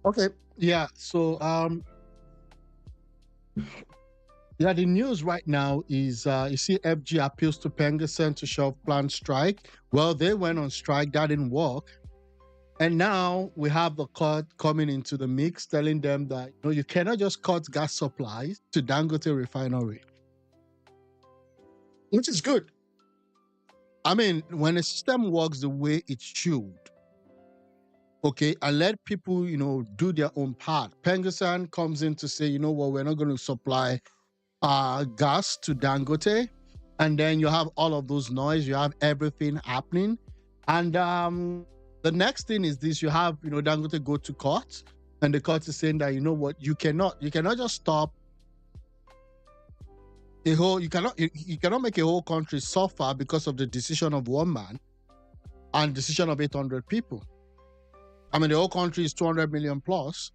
Okay. Yeah. So yeah, the news right now is you see FG appeals to Pengassan to shelve planned strike. Well, they went on strike, that didn't work. And now we have the court coming into the mix, telling them that you cannot just cut gas supplies to Dangote refinery, which is good. I mean, when a system works the way it should, okay, and let people, do their own part. Pengassan comes in to say, what, we're not going to supply gas to Dangote, and then you have all of those noise, you have everything happening, and the next thing is this: you have Dangote go to court, and the court is saying that what, you cannot just stop the whole, you cannot make a whole country suffer because of the decision of one man and decision of 800 people. I mean, the whole country is 200 million plus.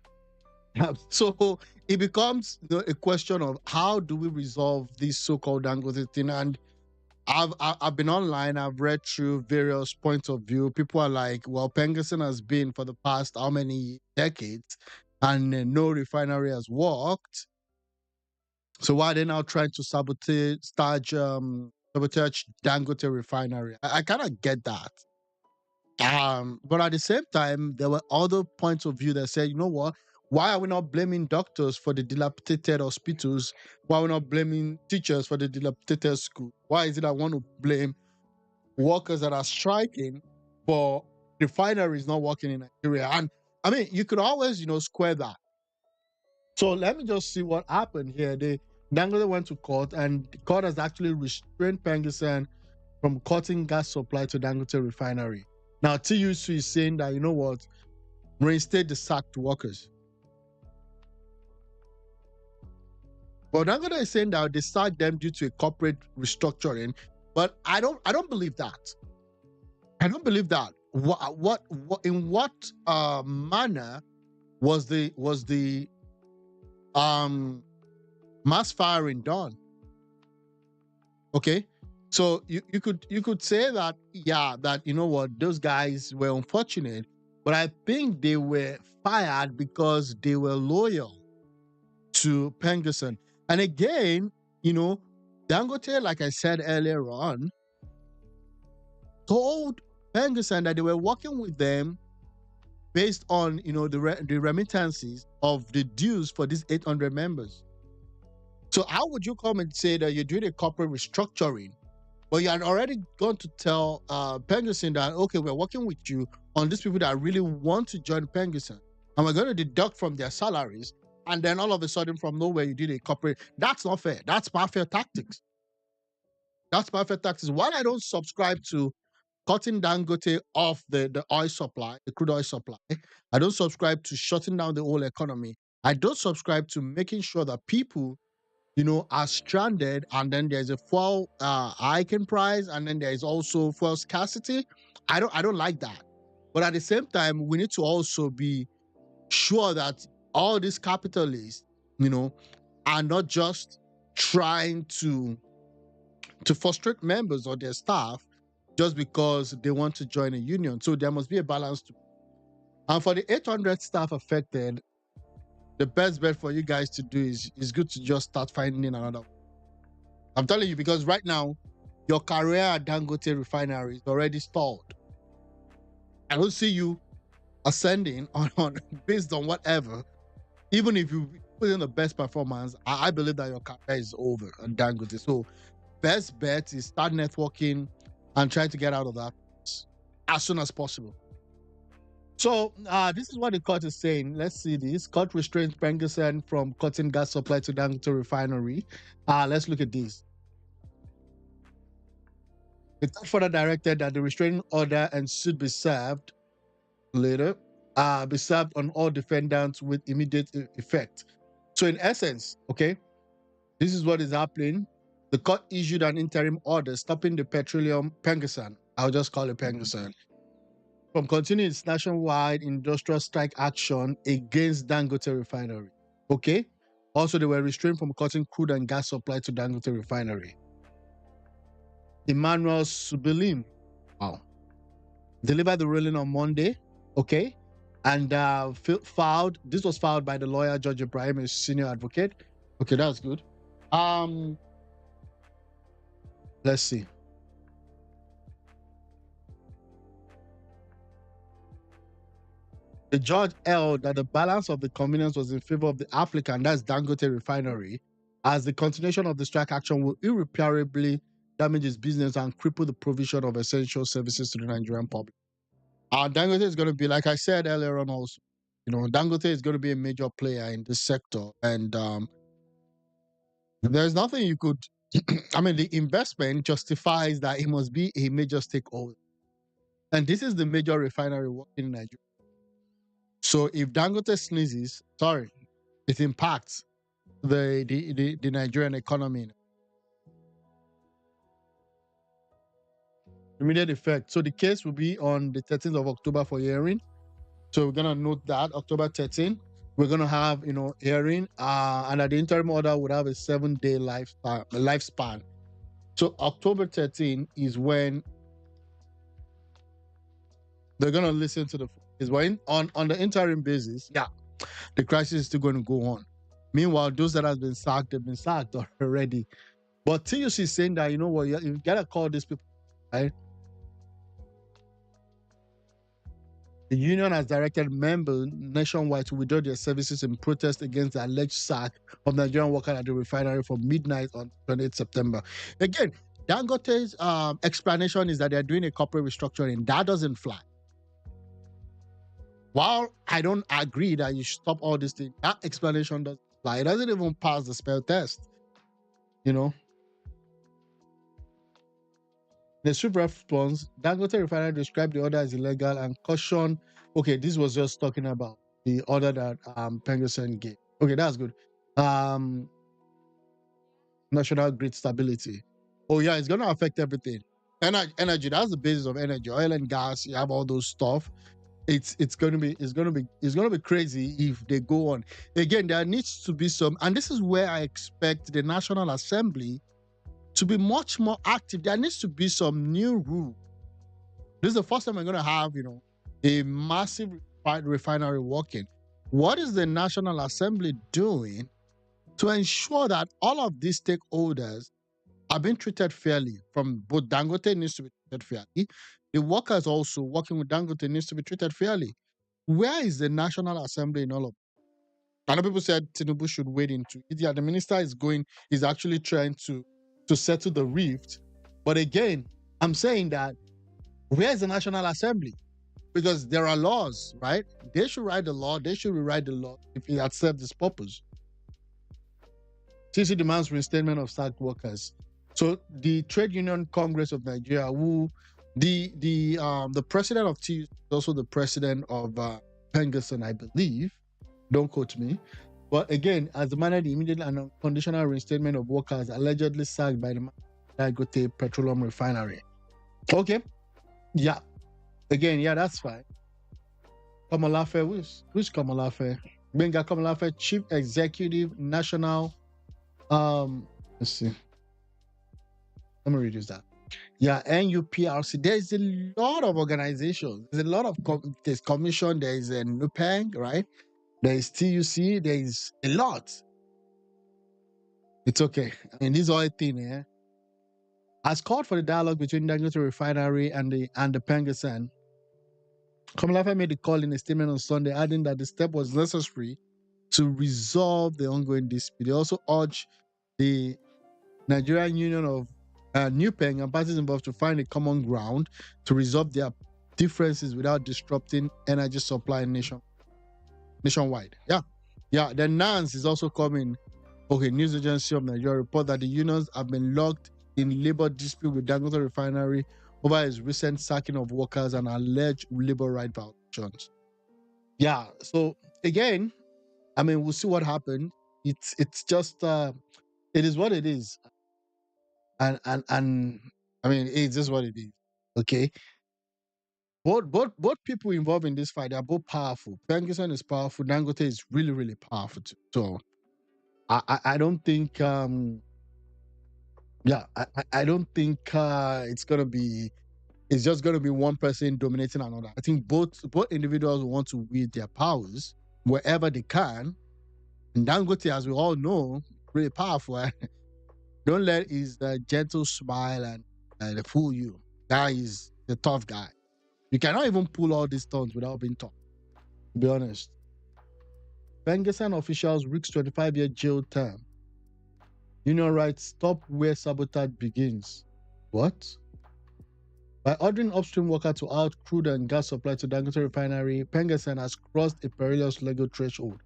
So it becomes a question of how do we resolve this so-called Dangote thing. And I've been online. I've read through various points of view. People are like, well, Pengassan has been for the past how many decades, and no refinery has worked. So why are they now trying to sabotage Dangote refinery? I kind of get that. But at the same time, there were other points of view that said, you know what? Why are we not blaming doctors for the dilapidated hospitals? Why are we not blaming teachers for the dilapidated school? Why is it I want to blame workers that are striking for refineries not working in Nigeria? And I mean, you could always, square that. So let me just see what happened here. Dangote went to court, and the court has actually restrained Pengassan from cutting gas supply to Dangote refinery. Now, TUC is saying that, what, reinstate the sacked workers. But Dangote is saying that they sacked them due to a corporate restructuring. But I don't believe that. I don't believe that. In what manner was the mass firing done? Okay. So you could say that, yeah, that what, those guys were unfortunate, but I think they were fired because they were loyal to Pengassan. And again, Dangote, like I said earlier on, told Pengassan that they were working with them based on the remittances of the dues for these 800 members. So how would you come and say that you're doing a corporate restructuring, but you had already gone to tell Pengassan that, okay, we're working with you on these people that really want to join Pengassan, and we're going to deduct from their salaries, and then all of a sudden from nowhere you did a corporate. That's not fair. That's mafia tactics. That's mafia tactics. While I don't subscribe to cutting Dangote off the oil supply, the crude oil supply, I don't subscribe to shutting down the whole economy. I don't subscribe to making sure that people are stranded, and then there's a fuel hiking price, and then there is also fuel scarcity. I don't like that. But at the same time, we need to also be sure that all these capitalists, are not just trying to frustrate members or their staff just because they want to join a union. So there must be a balance. And for the 800 staff affected, the best bet for you guys to do is good to just start finding another. I'm telling you, because right now, your career at Dangote refinery is already stalled. I don't see you ascending on based on whatever. Even if you put in the best performance, I believe that your career is over at Dangote. So best bet is start networking and try to get out of that as soon as possible. So this is what the court is saying. Let's see this. Court restrains Pengassan from cutting gas supply to Dangote refinery. Let's look at this. The court further directed that the restraining order and suit be served later, be served on all defendants with immediate effect. So in essence, okay, this is what is happening. The court issued an interim order stopping the petroleum Pengassan, I'll just call it Pengassan, from continuing its nationwide industrial strike action against Dangote refinery. Okay? Also, they were restrained from cutting crude and gas supply to Dangote refinery. Emmanuel Subilim, wow, delivered the ruling on Monday. Okay? and filed. This was filed by the lawyer Judge Ibrahim, a senior advocate. Okay, that's good. Um, let's see. The judge held that the balance of the convenience was in favor of the applicant, that's Dangote Refinery, as the continuation of the strike action will irreparably damage its business and cripple the provision of essential services to the Nigerian public. Dangote is going to be, like I said earlier on, also, Dangote is going to be a major player in this sector, and there's nothing you could. I mean, the investment justifies that it must be a major stakeholder, and this is the major refinery working in Nigeria. So if Dangote sneezes, sorry, it impacts the Nigerian economy. Immediate effect. So the case will be on the 13th of October for hearing. So we're gonna note that October 13th, we're gonna have hearing, and at the interim order would have a 7-day lifespan. So October 13th is when they're gonna listen to the is when on the interim basis, yeah, the crisis is still going to go on. Meanwhile, those that have been sacked, they've been sacked already. But TUC is saying that, you know what, you gotta call these people, right? The union has directed members nationwide to withdraw their services in protest against the alleged sack of Nigerian workers at the refinery from midnight on 28th September. Again, Dangote's explanation is that they're doing a corporate restructuring. That doesn't fly. While I don't agree that you should stop all this thing, that explanation doesn't fly. It doesn't even pass the spell test. In a swift response, Dangote Refinery described the order as illegal and cautioned. Okay, this was just talking about the order that PENGASSAN gave. Okay, that's good. National grid stability. Oh yeah, it's gonna affect everything. Energy, that's the basis of energy. Oil and gas, you have all those stuff. It's gonna be crazy if they go on. Again, there needs to be some, and this is where I expect the National Assembly to be much more active. There needs to be some new rule. This is the first time we're gonna have, a massive refinery working. What is the National Assembly doing to ensure that all of these stakeholders are being treated fairly? From both Dangote needs to be treated fairly. The workers also working with Dangote needs to be treated fairly. Where is the National Assembly in all of it? I know people said Tinubu should wade into it. Yeah, the minister is actually trying to settle the rift. But again, I'm saying that where is the National Assembly? Because there are laws, right? They should write the law. They should rewrite the law if it accepts this purpose. TC demands reinstatement of sacked workers. So the Trade Union Congress of Nigeria, who the president of TUC is also the president of PENGASSAN, I believe. Don't quote me. But again, has demanded the immediate and unconditional reinstatement of workers allegedly sacked by the Dangote Petroleum Refinery. Okay. Yeah. Again, yeah, that's fine. Komolafe, who's Komolafe? Benga Komolafe, Chief Executive National. Let's see. Let me reduce that. Yeah, NUPRC. There's a lot of organizations. There's a lot of there's commission. There is a NUPENG, right? There is TUC. There is a lot. It's okay. I mean, this is all a thing, yeah. As called for the dialogue between Dangote Refinery and the PENGASSAN, Komolafe made the call in a statement on Sunday, adding that the step was necessary to resolve the ongoing dispute. They also urged the Nigerian Union of NUPENG and parties involved to find a common ground to resolve their differences without disrupting energy supply nationwide. Yeah. Then NANS is also coming. Okay, News Agency of Nigeria report that the unions have been locked in labor dispute with Dangote Refinery over his recent sacking of workers and alleged labor right violations. Yeah. So again, I mean, we'll see what happens. It's just it is what it is. And I mean, it's just what it is. Okay. Both people involved in this fight, they're both powerful. PENGASSAN is powerful. Dangote is really, really powerful too. So I don't think I don't think it's gonna be it's just going to be one person dominating another. I think both individuals want to wield their powers wherever they can. And Dangote, as we all know, really powerful. Don't let his gentle smile and fool you. That is the tough guy. You cannot even pull all these stunts without being tough, to be honest. Pengassan officials risk 25-year jail term. Union rights stop where sabotage begins. What? By ordering upstream worker to out crude and gas supply to Dangote refinery, Pengassan has crossed a perilous legal threshold.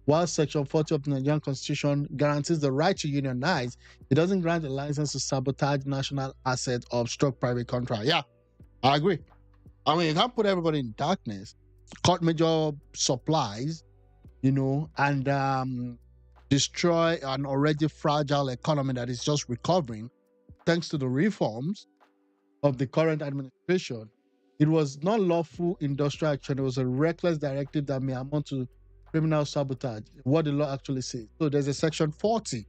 While Section 40 of the Nigerian Constitution guarantees the right to unionize, it doesn't grant a license to sabotage national assets or obstruct private contract. Yeah, I agree. I mean, you can't put everybody in darkness, cut major supplies, and destroy an already fragile economy that is just recovering thanks to the reforms of the current administration. It was not lawful industrial action. It was a reckless directive that may amount to criminal sabotage, what the law actually says. So there's a Section 40.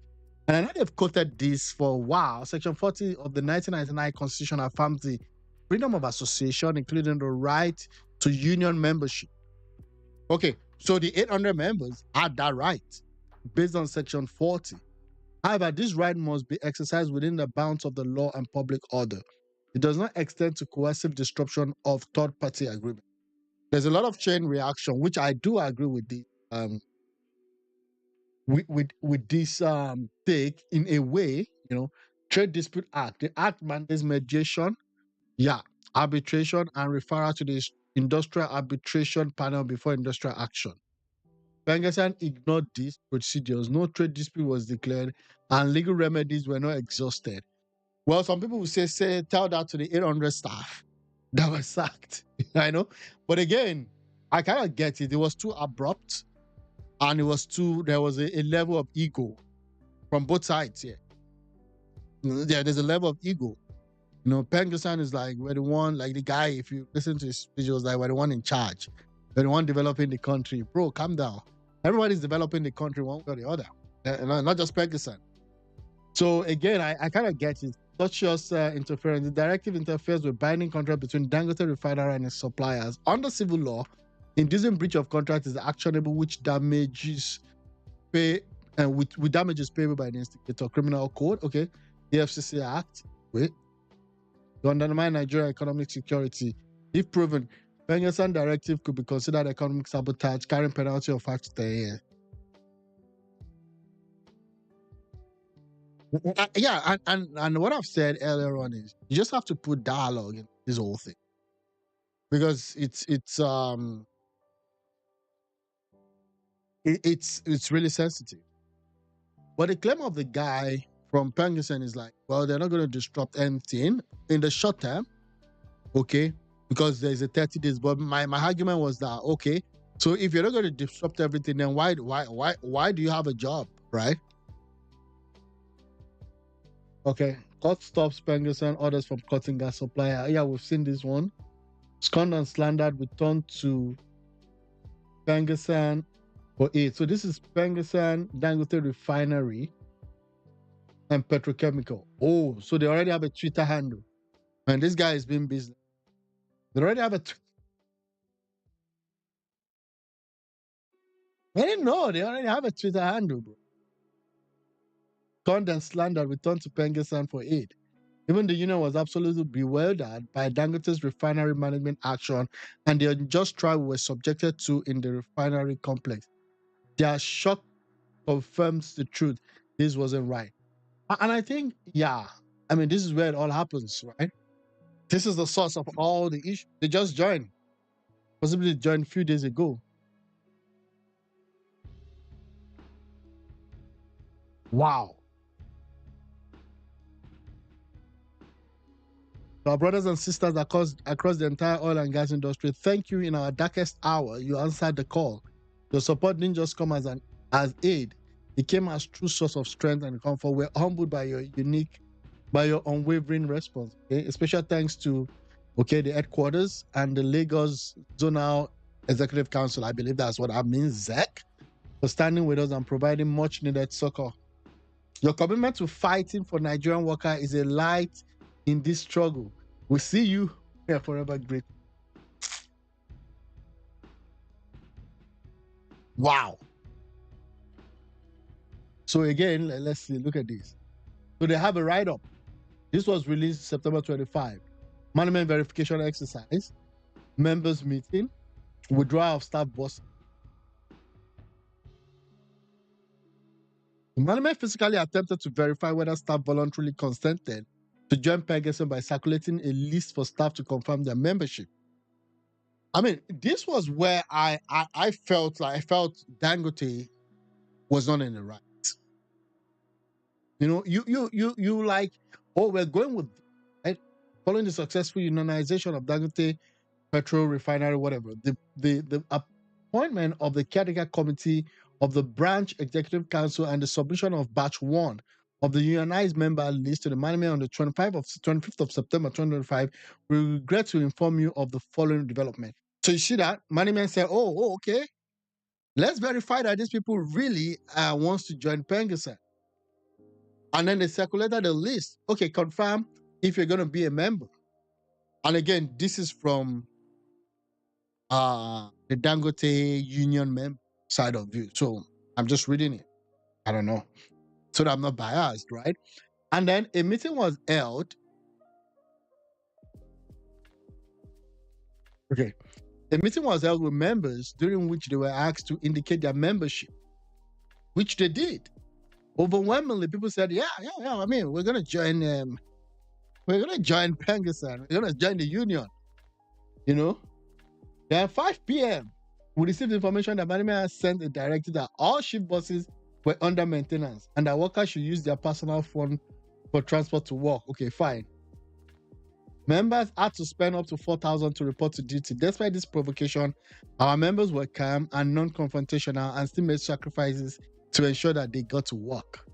And I know they've quoted this for a while. Section 40 of the 1999 Constitution affirms the freedom of association, including the right to union membership. Okay, so the 800 members had that right based on Section 40. However, this right must be exercised within the bounds of the law and public order. It does not extend to coercive disruption of third-party agreement. There's a lot of chain reaction, which I do agree with this take in a way. Trade Dispute Act. The Act mandates mediation, arbitration, and referral to the Industrial Arbitration Panel before industrial action. Pengassan ignored these procedures. No trade dispute was declared, and legal remedies were not exhausted. Well, some people will say tell that to the 800 staff that were sacked. I know. But again, I kind of get it. It was too abrupt, and there was a level of ego from both sides here. Yeah, there's a level of ego. Pengassan is like, we're the one, like the guy, if you listen to his speech, was like, we're the one in charge. We're the one developing the country. Bro, calm down. Everybody's developing the country one way or the other. Not just Pengassan. So again, I kind of get it. Not just interference. The directive interferes with binding contract between Dangote refinery and its suppliers. Under civil law, inducing breach of contract is actionable, which damages with damages payable by the instigator. Criminal code, okay. The FCC Act, to undermine Nigerian economic security. If proven, Pengassan directive could be considered economic sabotage, carrying penalty of 5 to 10 years. Yeah, and what I've said earlier on is you just have to put dialogue in this whole thing, because it's really sensitive. But the claim of the guy from Pengassan is like, well, they're not going to disrupt anything in the short term, okay, because there's a 30 days. But my argument was that, okay, so if you're not going to disrupt everything, then why do you have a job, right? Okay, court stops Pengassan orders from cutting gas supplier. Yeah, we've seen this one. Scorned and slandered returned to Pengassan for aid. So this is Pengassan, Dangote Refinery, and Petrochemical. Oh, so they already have a Twitter handle. And this guy is being business. They already have a I didn't know. They already have a Twitter handle, bro. Scorned and slandered returned to Pengassan for aid. Even the union was absolutely bewildered by Dangote's refinery management action and the unjust trial we were subjected to in the refinery complex. Their shock confirms the truth. This wasn't right. And I think, this is where it all happens, right? This is the source of all the issues. They just joined. Possibly joined a few days ago. Wow. To our brothers and sisters across the entire oil and gas industry, thank you. In our darkest hour, you answered the call. Your support didn't just come as aid. It came as true source of strength and comfort. We're humbled by your unwavering response. Okay? A special thanks to the headquarters and the Lagos Zonal Executive Council. I believe that's what that means, ZEC, for standing with us and providing much needed succor. Your commitment to fighting for Nigerian workers is a light in this struggle. We see you. We are forever grateful. Wow. So again, let's see. Look at this. So they have a write-up. This was released September 25. Management verification exercise, members meeting, withdrawal of staff boss. The management physically attempted to verify whether staff voluntarily consented to join PENGASSAN by circulating a list for staff to confirm their membership. I mean, this was where I felt Dangote was not in the right. You know, you like, oh, we're going with, right? Following the successful unionization of Dangote petrol refinery, whatever. The appointment of the caretaker committee of the branch executive council and the submission of batch one of the unionized member list to the management on the 25th of September 2025, we regret to inform you of the following development. So you see that management said, oh, okay, let's verify that these people really wants to join PENGASSAN. And then they circulated the list. Okay, confirm if you're going to be a member. And again, this is from the Dangote union member side of view. So I'm just reading it. I don't know. So that I'm not biased, right? And then a meeting was held. Okay. A meeting was held with members during which they were asked to indicate their membership, which they did. Overwhelmingly, people said, yeah. I mean, we're gonna join PENGASSAN. We're gonna join the union. You know? Then at 5 p.m., we received information that management has sent a directive that all shift buses were under maintenance and that workers should use their personal phone for transport to work. Okay, fine. Members had to spend up to 4,000 to report to duty. Despite this provocation, our members were calm and non-confrontational and still made sacrifices to ensure that they got to work.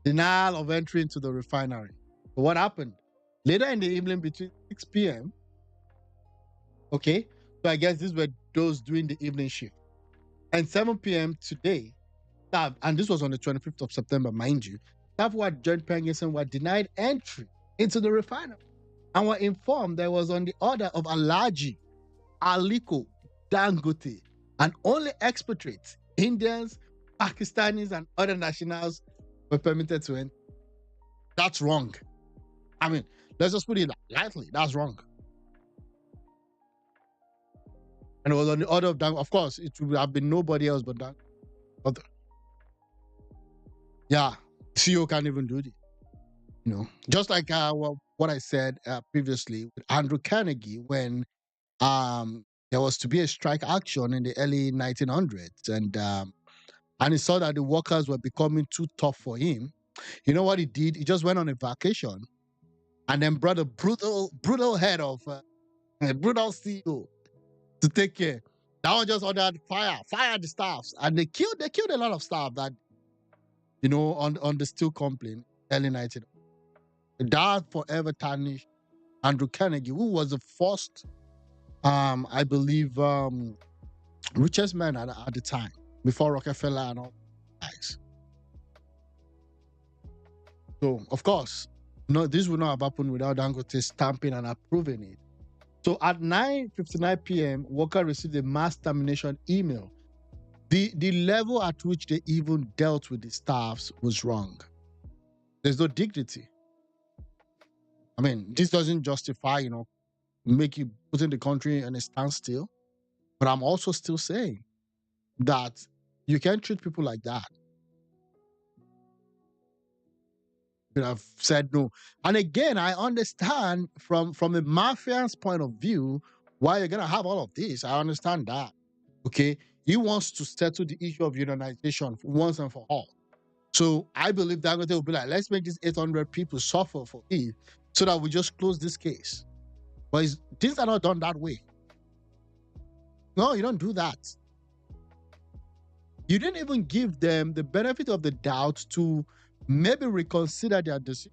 Denial of entry into the refinery. But what happened? Later in the evening between 6 p.m., okay, so I guess these were those doing the evening shift, and 7 p.m. today, staff, and this was on the 25th of September, mind you, staff who had joined PENGASSAN were denied entry into the refinery and were informed there was on the order of Alhaji Aliko Dangote, and only expatriates, Indians, Pakistanis, and other nationals were permitted to enter. That's wrong. I mean, let's just put it lightly. That's wrong. And it was on the order of Dangote. Of course, it would have been nobody else but Dangote. Yeah, CEO can't even do this. You know, just like what I said previously with Andrew Carnegie when there was to be a strike action in the early 1900s, and he saw that the workers were becoming too tough for him. You know what he did? He just went on a vacation and then brought a brutal head of a brutal CEO to take care. That was just ordered fire the staffs, and they killed a lot of staff that, you know, on the steel company early 1900s. That forever tarnished Andrew Carnegie, who was the first, I believe, richest man at the time, before Rockefeller and all guys. So, of course, no, this would not have happened without Dangote stamping and approving it. So at 9:59 p.m., Walker received a mass termination email. The level at which they even dealt with the staffs was wrong. There's no dignity. I mean, this doesn't justify, you know, make you putting the country in a standstill. But I'm also still saying that you can't treat people like that. You know, I've said no. And again, I understand from the mafia's point of view why you're gonna have all of this. I understand that. Okay. He wants to settle the issue of unionization once and for all. So I believe Dangote will be like, let's make these 800 people suffer for it so that we just close this case. But things are not done that way. No, you don't do that. You didn't even give them the benefit of the doubt to maybe reconsider their decision.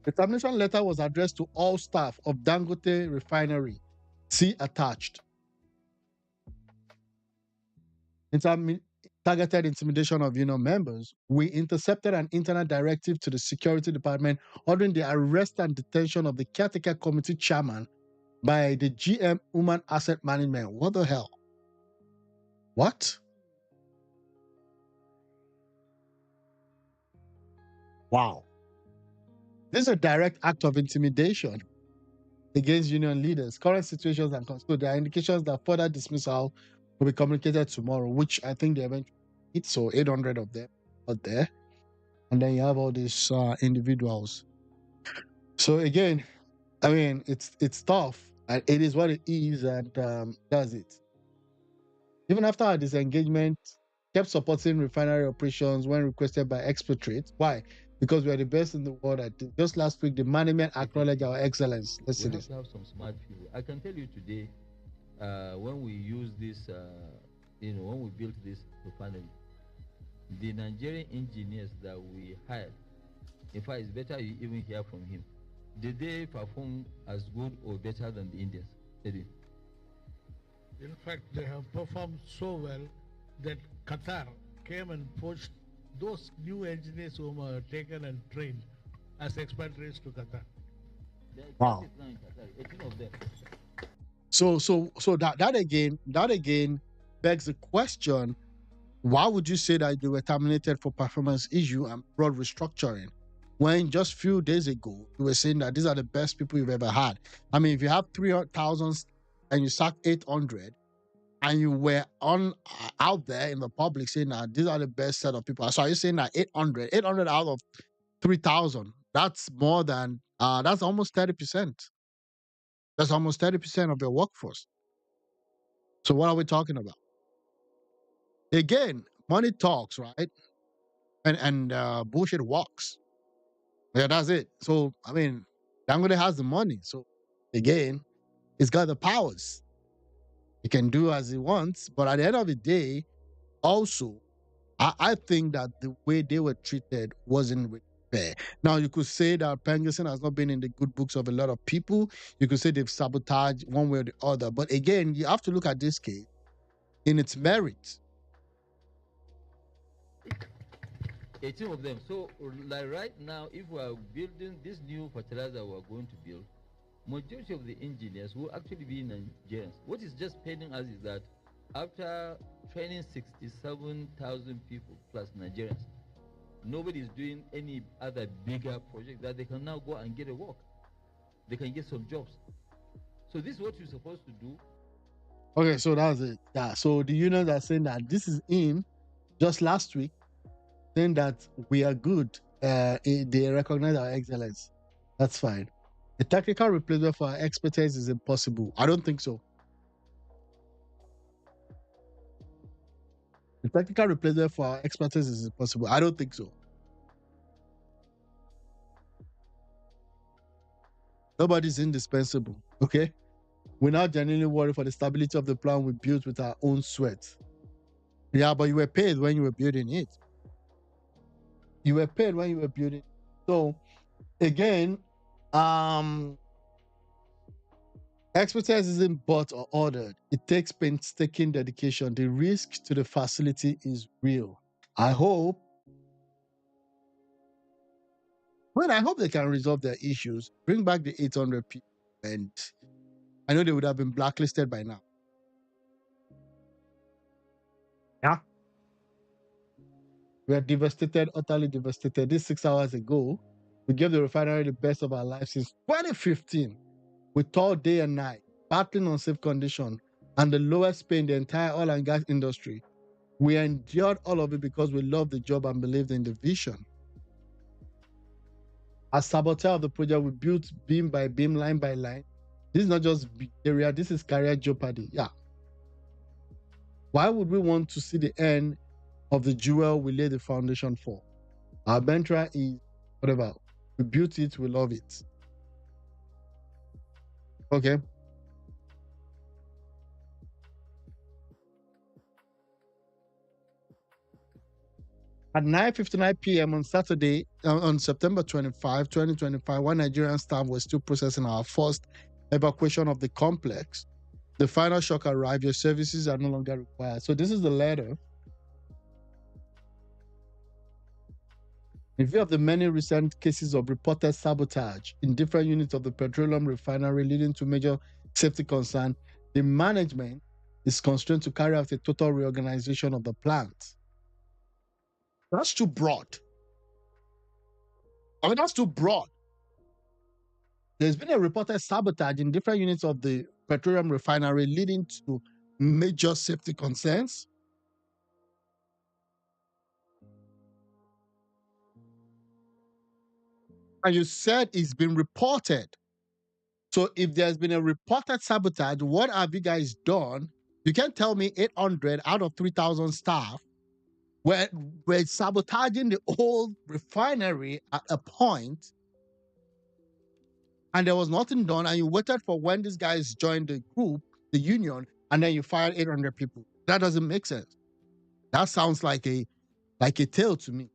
The termination letter was addressed to all staff of Dangote Refinery. See attached. targeted intimidation of union members, we intercepted an internal directive to the security department ordering the arrest and detention of the caretaker committee chairman by the GM UMAR Asset Management. What the hell? What? Wow. This is a direct act of intimidation against union leaders. Current situations and so there are indications that further dismissal will be communicated tomorrow, which I think they eventually hit. So 800 of them out there. And then you have all these individuals. So again, I mean, it's tough. And it is what it is, and that's it. Even after our disengagement, kept supporting refinery operations when requested by expatriates. Why? Because we are the best in the world at it. Just last week, the management acknowledged our excellence. Let's see this. We have to have some smart fuel. I can tell you today, when we use this, when we built this refinery, the Nigerian engineers that we hired, in fact, it's better you even hear from him. Did they perform as good or better than the Indians? They did. In fact, they have performed so well that Qatar came and poached those new engineers who were taken and trained as expatriates to Qatar. Wow. 18 of them. So that again begs the question: why would you say that they were terminated for performance issue and broad restructuring, when just a few days ago you were saying that these are the best people you've ever had? I mean, if you have 3,000 and you sack 800, and you were out there in the public saying that these are the best set of people. So are you saying that 800 out of 3,000, that's more than, that's almost 30%. That's almost 30% of your workforce. So what are we talking about? Again, money talks, right? And bullshit walks. Yeah, that's it. So, I mean, Dangote has the money. So, again, he's got the powers. He can do as he wants. But at the end of the day, also, I think that the way they were treated wasn't really fair. Now, you could say that PENGASSAN has not been in the good books of a lot of people. You could say they've sabotaged one way or the other. But again, you have to look at this case in its merits. 18 of them. So, like right now, if we are building this new fertilizer we are going to build, majority of the engineers will actually be Nigerians. What is just paining us is that after training 67,000 people plus Nigerians, nobody is doing any other bigger project that they can now go and get a work. They can get some jobs. So this is what you're supposed to do. Okay, so that's it. Yeah. So the unions are saying that this is in just last week, saying that we are good. They recognize our excellence. That's fine. A technical replacement for our expertise is impossible. I don't think so. The technical replacement for our expertise is impossible. I don't think so. Nobody's indispensable. Okay? We now genuinely worry for the stability of the plan we built with our own sweat. Yeah, but you were paid when you were building it. You were paid when you were building. So, again, expertise isn't bought or ordered. It takes painstaking dedication. The risk to the facility is real. I hope they can resolve their issues, bring back the 800 people, and I know they would have been blacklisted by now. Yeah. We are devastated, utterly devastated. This 6 hours ago, we gave the refinery the best of our lives since 2015. We toiled day and night, battling unsafe conditions and the lowest pay in the entire oil and gas industry. We endured all of it because we loved the job and believed in the vision. As saboteur of the project, we built beam by beam, line by line. This is not just area, this is career jeopardy. Yeah. Why would we want to see the end of the jewel we laid the foundation for? Our mantra is whatever. We built it, we love it. Okay. At 9:59 p.m. on Saturday, on September 25, 2025, one Nigerian staff was still processing our first evacuation of the complex. The final shock arrived. Your services are no longer required. So this is the letter In view of the many recent cases of reported sabotage in different units of the petroleum refinery leading to major safety concern, the management is constrained to carry out a total reorganization of the plant. That's too broad. I mean, that's too broad. There's been a reported sabotage in different units of the petroleum refinery leading to major safety concerns. And you said it's been reported. So if there's been a reported sabotage, what have you guys done? You can't tell me 800 out of 3,000 staff were sabotaging the whole refinery at a point, and there was nothing done, and you waited for when these guys joined the group, the union, and then you fired 800 people. That doesn't make sense. That sounds like a tale to me.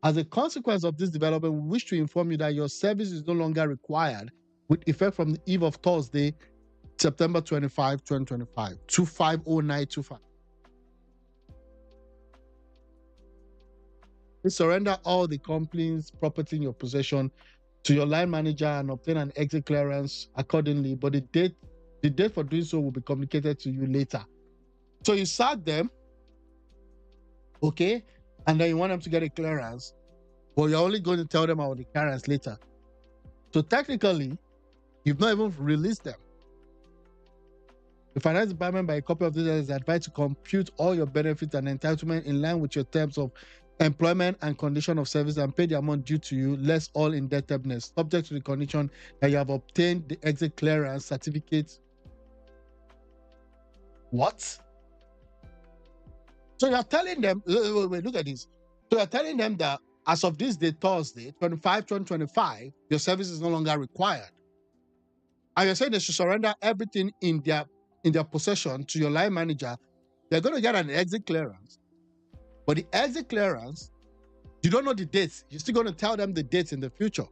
As a consequence of this development, we wish to inform you that your service is no longer required with effect from the eve of Thursday, September 25, 2025, 250925. Please surrender all the company's property in your possession to your line manager and obtain an exit clearance accordingly, but the date for doing so will be communicated to you later. So you sack them, okay, and then you want them to get a clearance, but you're only going to tell them about the clearance later. So technically, you've not even released them. The finance department, by a copy of this, is advised to compute all your benefits and entitlement in line with your terms of employment and condition of service and pay the amount due to you, less all indebtedness, subject to the condition that you have obtained the exit clearance certificate. What? So you're telling them, wait, look at this. So you're telling them that as of this day, Thursday, 2025, your service is no longer required. And you're saying they should surrender everything in their possession to your line manager. They're going to get an exit clearance. But the exit clearance, you don't know the dates. You're still going to tell them the dates in the future.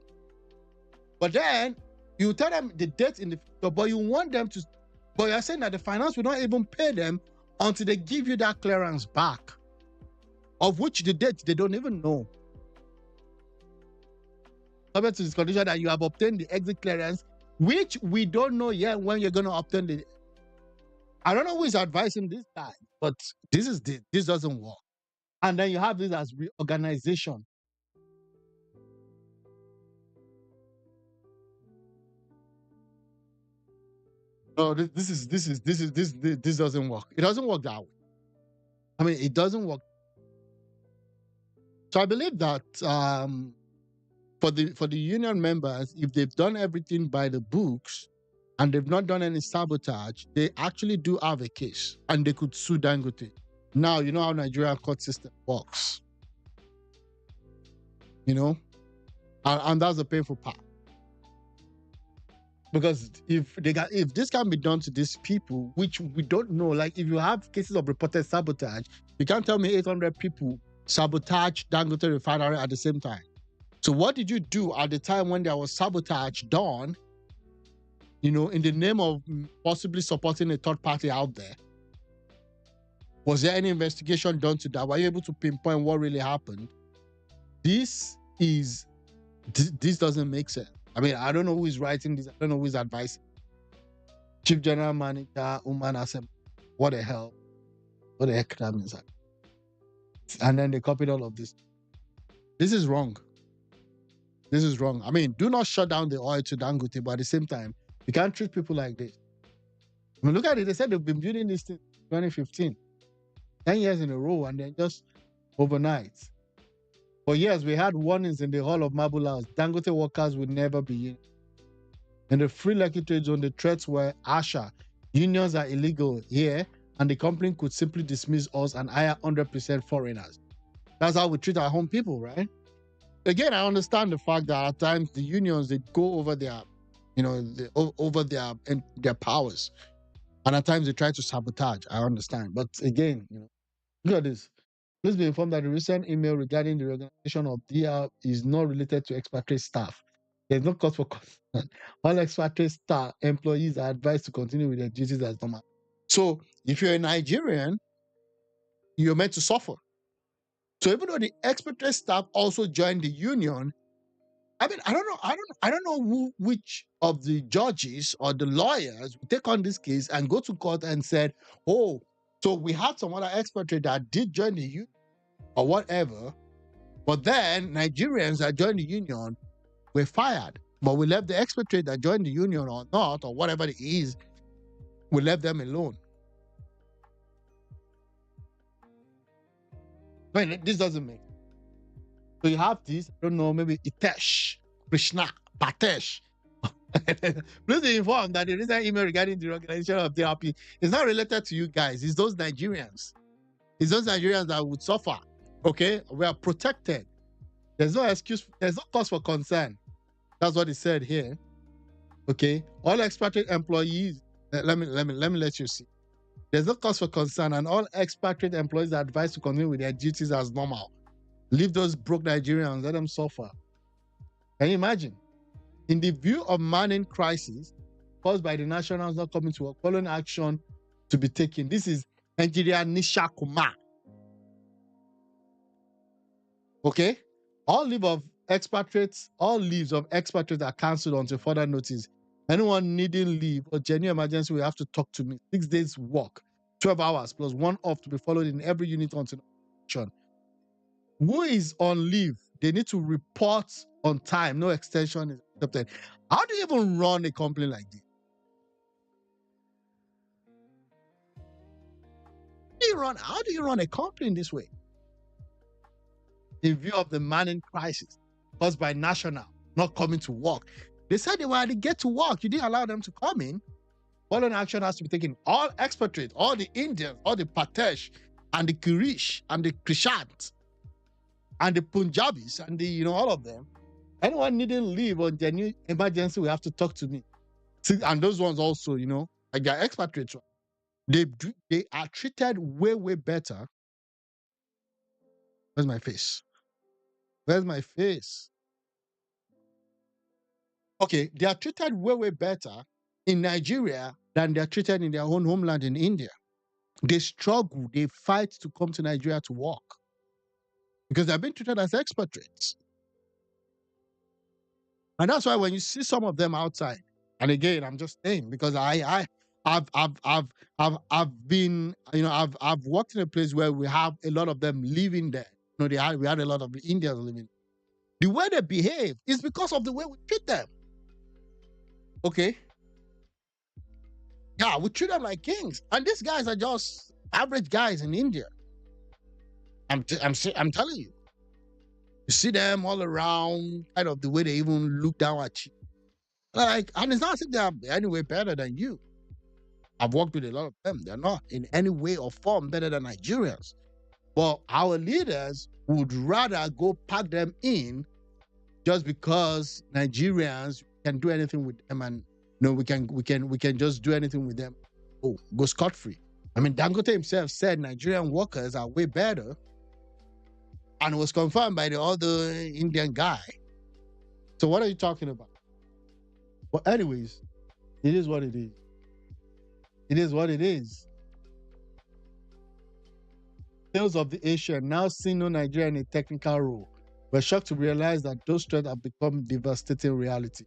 But then you tell them the dates in the future, but you want them to, but you're saying that the finance will not even pay them until they give you that clearance back, of which the date they don't even know. Subject to this condition that you have obtained the exit clearance, which we don't know yet when you're going to obtain the. I don't know who is advising this guy, but this doesn't work. And then you have this as reorganization. No, this doesn't work. It doesn't work that way. I mean, it doesn't work. So I believe that for the union members, if they've done everything by the books and they've not done any sabotage, they actually do have a case and they could sue Dangote. Now, you know how Nigerian court system works. You know? And that's the painful part. Because if this can be done to these people, which we don't know, like if you have cases of reported sabotage, you can't tell me 800 people sabotage Dangote refinery at the same time. So what did you do at the time when there was sabotage done, you know, in the name of possibly supporting a third party out there? Was there any investigation done to that? Were you able to pinpoint what really happened? This doesn't make sense. I mean, I don't know who is writing this. I don't know who is advising. Chief General Manager, UMAR Assembly. What the hell? What the heck that means? And then they copied all of this. This is wrong. This is wrong. I mean, do not shut down the oil to Dangote, but at the same time, you can't treat people like this. I mean, look at it. They said they've been building this thing 2015. 10 years in a row, and then just overnight. For years, we had warnings in the Hall of Marble House. Dangote workers would never be in. In the Free Lekki Trade Zone, the threats were harsher. Unions are illegal here, and the company could simply dismiss us and hire 100% foreigners. That's how we treat our home people, right? Again, I understand the fact that at times the unions, they go over their, over their powers. And at times they try to sabotage. I understand. But again, look at this. Please be informed that the recent email regarding the reorganization of DR is not related to expatriate staff. There's no cause for concern. All expatriate staff employees are advised to continue with their duties as normal. So if you're a Nigerian, you're meant to suffer. So even though the expatriate staff also joined the union, I mean, I don't know which of the judges or the lawyers will take on this case and go to court and said, oh, so we had some other expatriate that did join the union or whatever, but then Nigerians that joined the union were fired. But we left the expatriate that joined the union or not, or whatever it is, we left them alone. I mean, this doesn't make sense. So you have this, I don't know, maybe Itesh, Krishna, Patesh. Please be informed that the recent email regarding the organization of therapy is not related to you guys. It's those Nigerians. It's those Nigerians that would suffer. Okay? We are protected. There's no excuse, there's no cause for concern. That's what he said here. Okay? All expatriate employees, let me let you see. There's no cause for concern, and all expatriate employees are advised to continue with their duties as normal. Leave those broke Nigerians, let them suffer. Can you imagine? In the view of manning crisis caused by the nationals not coming to work, following action to be taken. This is Engineer Nisha Kumar. Okay? All leaves of expatriates are cancelled until further notice. Anyone needing leave or genuine emergency will have to talk to me. 6 days work, 12 hours plus 1 off to be followed in every unit until action. Who is on leave? They need to report on time. No extension is accepted. How do you even run a company like this? How do you run a company in this way? In view of the manning crisis caused by national not coming to work. They said they were to get to work. You didn't allow them to come in. Following action has to be taken. All expatriates, all the Indians, all the Patesh, and the Kirish, and the Krishant, and the Punjabis, and the, all of them. Anyone needing leave or genuine emergency will have to talk to me. See, and those ones also, like they're expatriates. They are treated way, way better. Where's my face? Where's my face? Okay, they are treated way, way better in Nigeria than they're treated in their own homeland in India. They struggle, they fight to come to Nigeria to work because they're being treated as expatriates. And that's why when you see some of them outside, and again, I'm just saying because I've been, I've worked in a place where we have a lot of them living there. We had a lot of Indians living. The way they behave is because of the way we treat them. Okay. Yeah, we treat them like kings, and these guys are just average guys in India. I'm telling you. You see them all around, kind of the way they even look down at you. And it's not as if they're any way better than you. I've worked with a lot of them. They're not in any way or form better than Nigerians. But our leaders would rather go pack them in just because Nigerians can do anything with them, and we can just do anything with them. Oh, go scot-free. I mean, Dangote himself said Nigerian workers are way better, and it was confirmed by the other Indian guy. So what are you talking about? Well, anyways, it is what it is. It is what it is. Tales of the Asian now see no Nigeria in a technical role. We're shocked to realize that those threats have become devastating reality.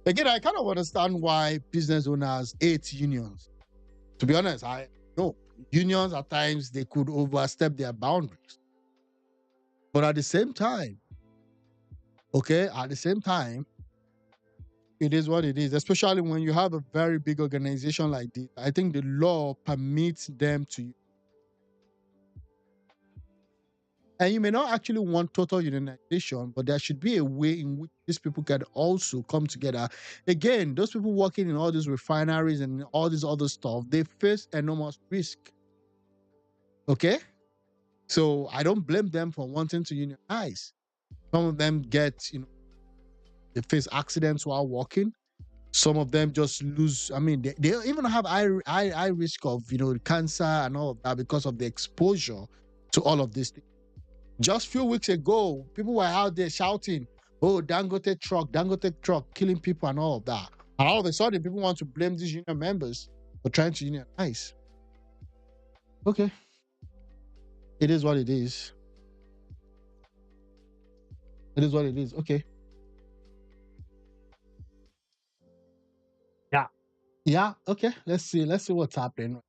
Again, I kind of understand why business owners hate unions. To be honest, I know unions at times they could overstep their boundaries. But at the same time, it is what it is, especially when you have a very big organization like this. I think the law permits them to. And you may not actually want total unionization, but there should be a way in which these people can also come together. Again, those people working in all these refineries and all this other stuff, they face enormous risk. Okay? So I don't blame them for wanting to unionize. Some of them get, they face accidents while working. Some of them just lose. I mean, they even have high risk of, cancer and all of that because of the exposure to all of these things. Just a few weeks ago, people were out there shouting, oh, Dangote truck, killing people and all of that. And all of a sudden, people want to blame these union members for trying to unionize. Okay. It is what it is. It is what it is. Okay. Yeah. Yeah. Okay. Let's see. Let's see what's happening.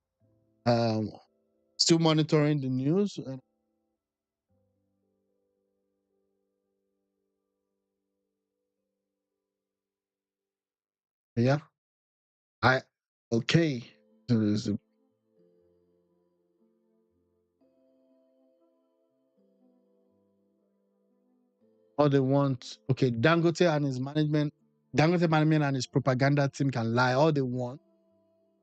Um, Still monitoring the news. Yeah. I okay. So all they want. Okay, Dangote management and his propaganda team can lie all they want,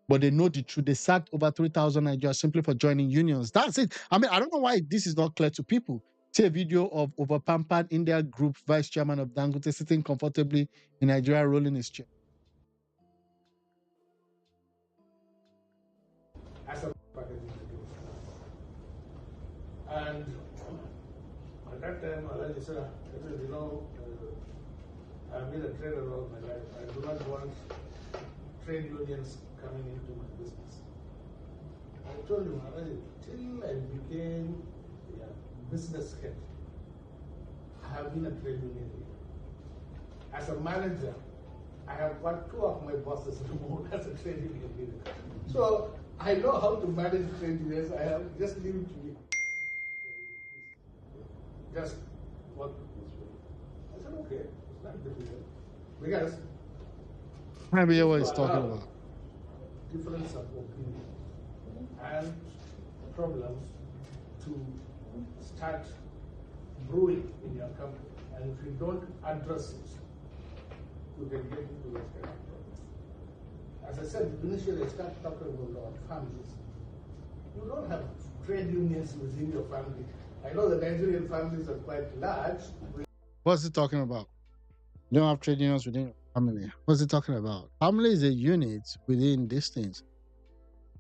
but they know the truth. They sacked over 3,000 Nigerians simply for joining unions. That's it. I mean, I don't know why this is not clear to people. See a video of overpampered India Group vice chairman of Dangote sitting comfortably in Nigeria, rolling his chair. As a packaging. And at that time, Alaji said, you know, I've been a trader all my life. I do not want trade unions coming into my business. I told him, Alaji, till I became a business head, I have been a trade union leader. As a manager, I have got two of my bosses removed as a trade union leader. So I know how to manage trade unions. I have just leave it to me. Just work this way. I said, okay, it's not difficult. Because Maybe if what you he's talking allow about. difference of opinion and problems to start brewing in your company, and if you don't address it, you can get into this kind of problems. As I said, initially I started talking about families. You don't have trade unions within your family. I know the Nigerian families are quite large. What's he talking about? You don't have trade unions within your family. What's he talking about? Family is a unit within these things.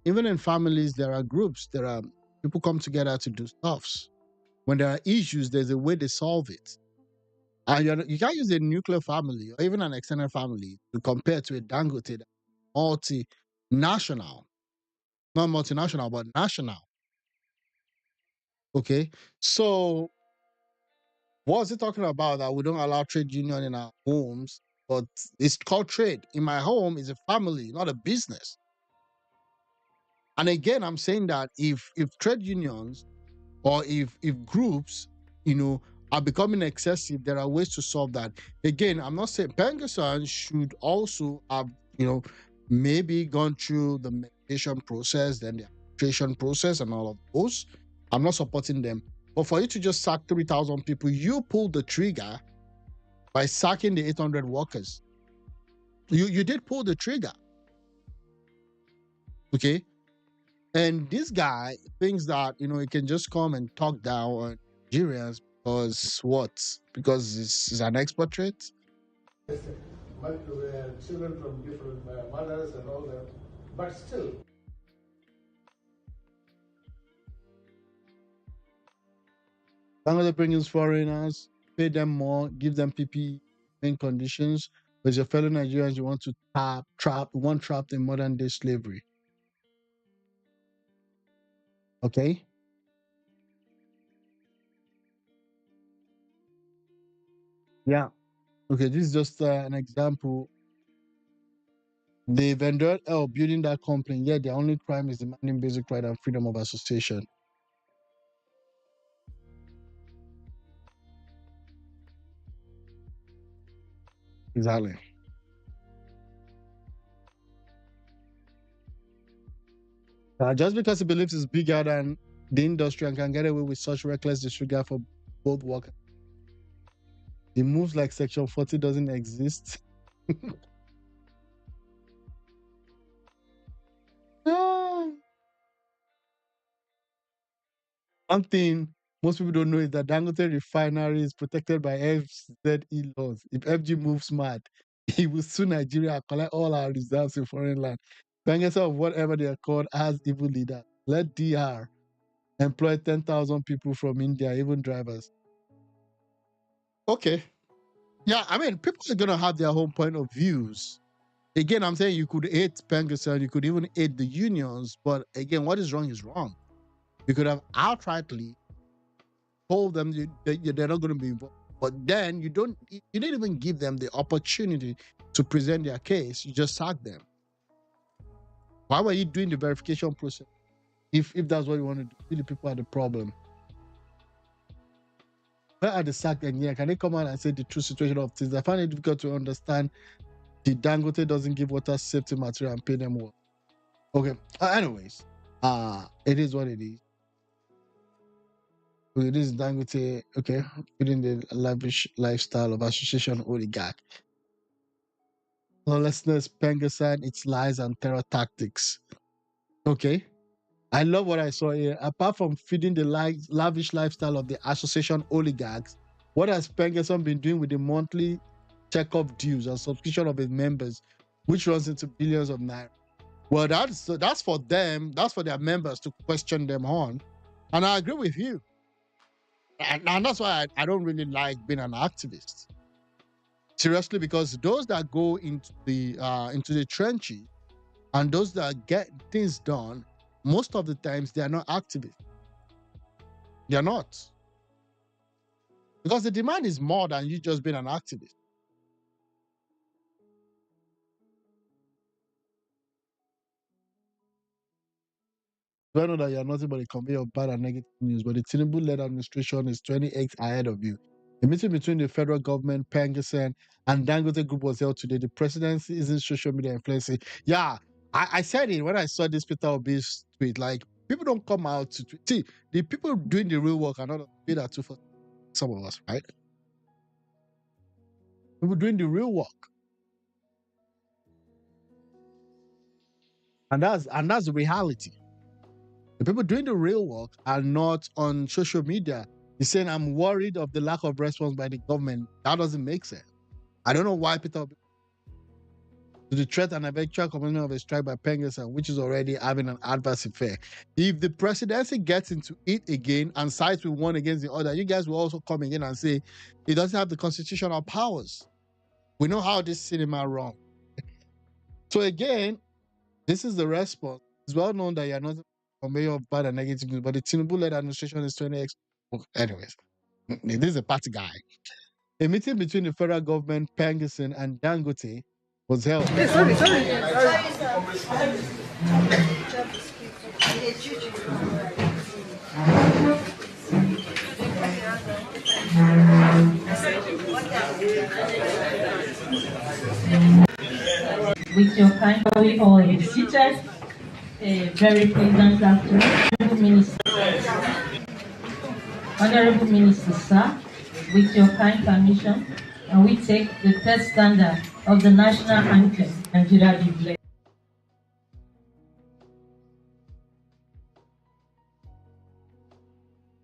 Even in families, there are groups. There are people come together to do stuffs. When there are issues, there's a way they solve it. And you can't use a nuclear family or even an extended family to compare to a Dangote multinational, not multinational, but national. Okay. So what's it talking about that we don't allow trade union in our homes? But it's called trade. In my home, it's a family, not a business. And again, I'm saying that if trade unions or if groups, are becoming excessive, there are ways to solve that. Again, I'm not saying Pengassan should also have, maybe gone through the mediation process, then the arbitration process, and all of those. I'm not supporting them. But for you to just sack 3,000 people, you pulled the trigger by sacking the 800 workers. You did pull the trigger. Okay. And this guy thinks that, he can just come and talk down on Nigerians because what? Because he's an expatriate? Children from different mothers and all that. But still, Some of the bring in foreigners, pay them more, give them PPE in conditions. But your fellow Nigerians, you want to trapped in modern day slavery. Okay? Yeah. Okay, this is just an example. They've endured hell building that company, yet their only crime is demanding basic right and freedom of association. Exactly. Just because he believes he's bigger than the industry and can get away with such reckless disregard for both workers. He moves like Section 40 doesn't exist. One thing most people don't know is that Dangote refinery is protected by FZE laws. If FG moves mad, he will sue Nigeria and collect all our reserves in foreign land. Pengassan of whatever they are called as evil leaders. Let DR employ 10,000 people from India, even drivers. Okay. Yeah, I mean, people are going to have their own point of views. Again, I'm saying you could hate Pengassan, you could even hate the unions, but again, what is wrong is wrong. You could have outrightly told them they're not going to be involved But then you didn't even give them the opportunity to present their case. You just sacked them. Why were you doing the verification process? If that's what you want to do, the people are the problem. Where are the sacked engineers? Can they come out and say the true situation of things? I find it difficult to understand the Dangote doesn't give water safety material and pay them well. Okay. Anyways, it is what it is. Okay, this is Dangote. Okay, within the lavish lifestyle of association oligarch. Lawlessness, Pengassan, its lies and terror tactics. Okay. I love what I saw here. Apart from feeding the lavish lifestyle of the association oligarchs, what has Pengassan been doing with the monthly checkup dues and subscription of its members, which runs into billions of naira? Well, that's for them. That's for their members to question them on. And I agree with you. And that's why I don't really like being an activist. Seriously, because those that go into the trenches and those that get things done, most of the times they are not activists. They are not. Because the demand is more than you just being an activist. I know that you are nothing but a conveyor of bad and negative news, but the Tinubu-led administration is 28 ahead of you. A meeting between the federal government, Pengassan, and Dangote Group was held today. The presidency isn't social media influencing. Yeah, I said it when I saw this Peter Obi's tweet. Like, people don't come out to tweet. See, the people doing the real work are not paid that too for some of us, right? People doing the real work. And that's the reality. The people doing the real work are not on social media. He's saying, I'm worried of the lack of response by the government. That doesn't make sense. I don't know why Peter Obi to the threat and eventual commencement of a strike by Pengassan, which is already having an adverse effect. If the presidency gets into it again and sides with one against the other, you guys will also come again and say it doesn't have the constitutional powers. We know how this cinema runs. So again, this is the response. It's well known that you're not a conveyor of bad and negative news, but the Tinubu-led administration is 20x. Anyways, this is a party guy. A meeting between the federal government, Pengassan, and Dangote was held. With your kind, we all have seated. A very pleasant afternoon, Minister. Honorable Minister, sir, with your kind permission, and we take the third standard of the national anthem, Nigeria be blessed.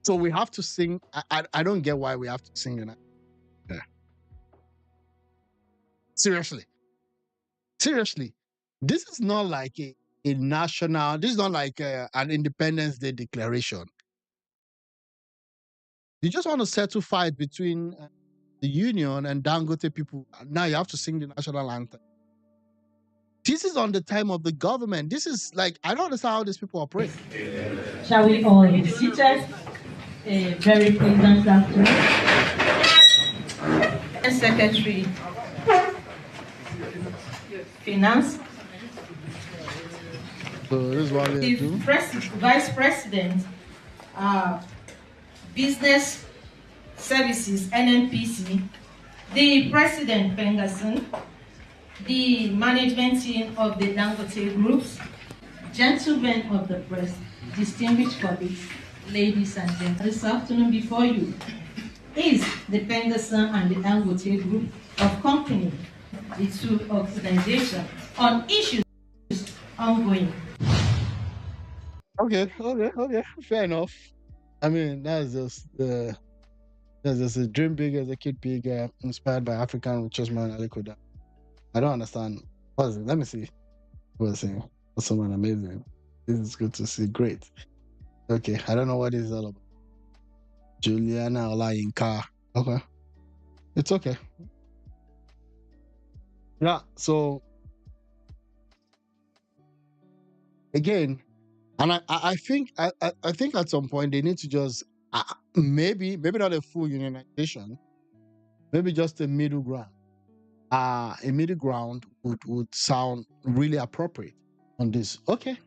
So we have to sing. I don't get why we have to sing the yeah. Seriously. This is not like a national, this is not like an Independence Day declaration. You just want to settle fight between the union and Dangote people. Now you have to sing the national anthem. This is on the time of the government. This is like, I don't understand how these people operate. Shall we all have seated? A very pleasant afternoon. Secretary, Finance. So this is what we do. Vice President, Business Services, NNPC, the President, Pengassan, the management team of the Dangote Groups, gentlemen of the press, distinguished colleagues, ladies and gentlemen, this afternoon before you is the Pengassan and the Dangote Group of Company, the two organizations, on issues ongoing. Okay, fair enough. I mean, that's just a dream big as a kid big, inspired by African richest man Alikoda. I don't understand. What is it? Let me see. What's it? Someone amazing. This is good to see. Great. Okay, I don't know what this is all about. Juliana Olayinka. Okay, it's okay. Yeah. So again, and I think I think at some point they need to just maybe not a full unionization, maybe just a middle ground. A middle ground would sound really appropriate on this. Okay.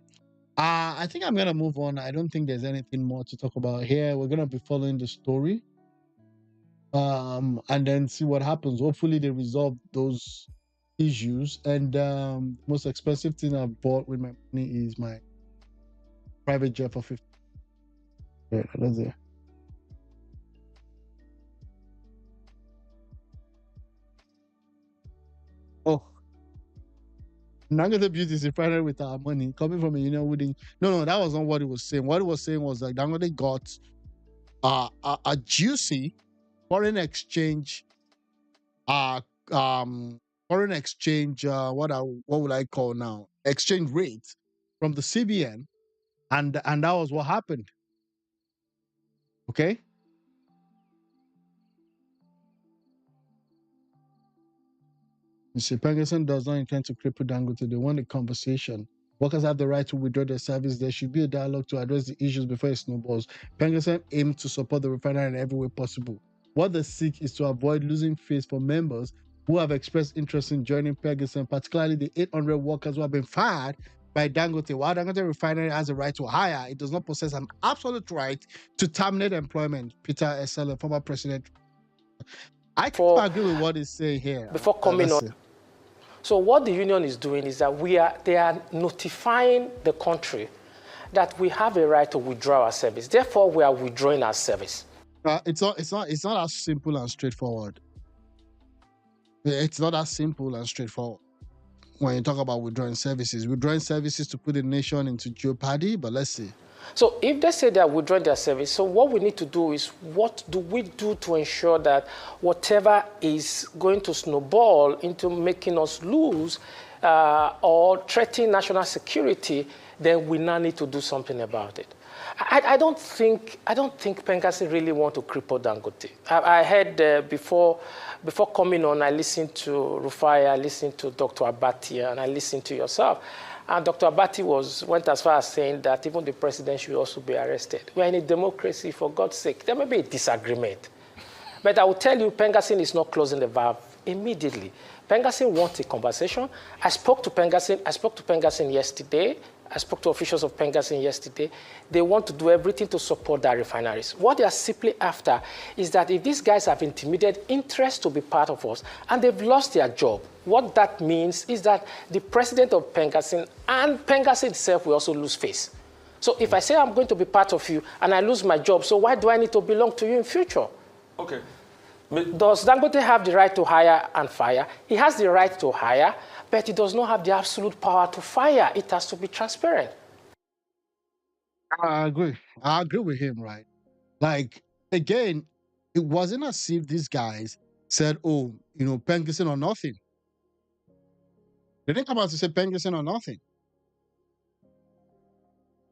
I think I'm gonna move on. I don't think there's anything more to talk about here. We're gonna be following the story, and then see what happens. Hopefully, they resolve those issues. And most expensive thing I've bought with my money is my private jet for 50. Yeah, that's it. Oh, Dangote built his refinery with our money coming from a union wouldn't. No, that was not what he was saying. What he was saying was that Dangote got a juicy foreign exchange, uh, foreign exchange, what would I call now? Exchange rate from the CBN, and that was what happened. Okay. Mr. Pengassan does not intend to cripple Dangote. They want a conversation. Workers have the right to withdraw their service. There should be a dialogue to address the issues before it snowballs. Pengassan aims to support the refinery in every way possible. What they seek is to avoid losing face for members who have expressed interest in joining Pengassan, particularly the 800 workers who have been fired by Dangote. While Dangote Refinery has a right to hire, it does not possess an absolute right to terminate employment. Peter Esele, former president. I can agree with what he's saying here. Before coming on. So what the union is doing is that they are notifying the country that we have a right to withdraw our service. Therefore, we are withdrawing our service. It's not as simple and straightforward. It's not as simple and straightforward. When you talk about withdrawing services to put the nation into jeopardy, but let's see. So if they say they are withdrawing their service, so what we need to do is, what do we do to ensure that whatever is going to snowball into making us lose or threaten national security, then we now need to do something about it. I don't think Pengassan really want to cripple Dangote. I heard before coming on, I listened to Rufai, I listened to Dr. Abati, and I listened to yourself. And Dr. Abati went as far as saying that even the president should also be arrested. We're in a democracy, for God's sake. There may be a disagreement. But I will tell you, Pengassan is not closing the valve immediately. Pengassan wants a conversation. I spoke to Pengassan yesterday. I spoke to officials of Pengassan yesterday. They want to do everything to support their refineries. What they are simply after is that if these guys have intimidated interest to be part of us and they've lost their job, what that means is that the president of Pengassan and Pengassan itself will also lose face. So if I say I'm going to be part of you and I lose my job, so why do I need to belong to you in future? Okay. Does Dangote have the right to hire and fire? He has the right to hire, but he does not have the absolute power to fire. It has to be transparent. I agree with him, right? Like, again, it wasn't as if these guys said, oh, Pengassan or nothing. They didn't come out to say Pengassan or nothing.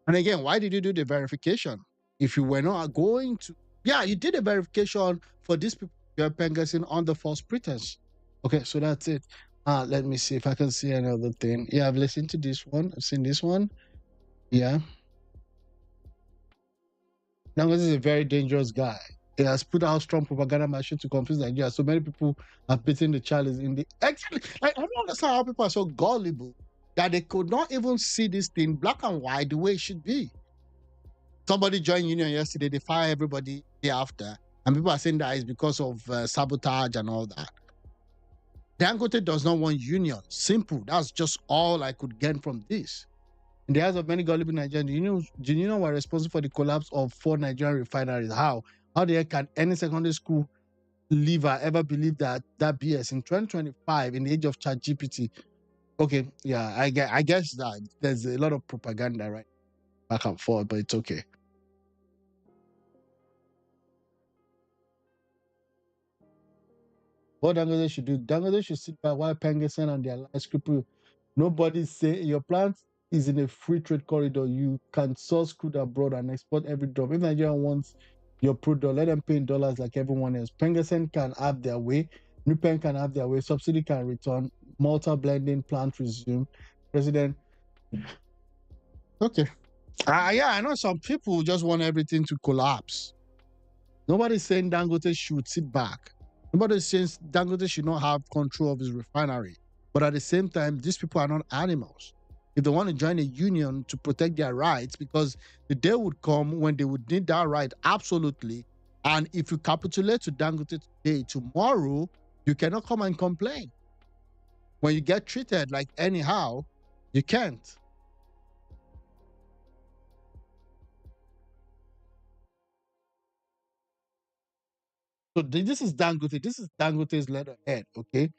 And again, why did you do the verification? If you were not going to, you did a verification for these people, Pengassan on the false pretense. Okay, so that's it. Let me see if I can see another thing. Yeah, I've listened to this one. I've seen this one. Yeah. Now, this is a very dangerous guy. He has put out strong propaganda machine to confuse Nigeria. So many people have beaten the challenge in the... Actually, I don't understand how people are so gullible that they could not even see this thing black and white the way it should be. Somebody joined union yesterday. They fire everybody day after. And people are saying that it's because of sabotage and all that. Dangote does not want union. Simple. That's just all I could get from this. In the eyes of many gullible Nigerians, the union were responsible for the collapse of 4 Nigerian refineries. How the heck can any secondary school leaver ever believe that BS in 2025, in the age of ChatGPT? Okay, yeah, I guess that there's a lot of propaganda, right? Back and forth, but it's okay. What Dangote should do? Dangote should sit by while Pengassan and their allies cripple. Nobody's saying your plant is in a free trade corridor. You can source crude abroad and export every drop. If Nigeria wants your product, let them pay in dollars like everyone else. Pengassan can have their way. Nupen can have their way. Subsidy can return. Malta blending plant resume. President. Okay. I know some people just want everything to collapse. Nobody's saying Dangote should sit back. Nobody says Dangote should not have control of his refinery. But at the same time, these people are not animals. If they want to join a union to protect their rights, because the day would come when they would need that right, absolutely. And if you capitulate to Dangote today, tomorrow, you cannot come and complain. When you get treated like anyhow, you can't. So this is Dangote. This is Dangote's letterhead, okay?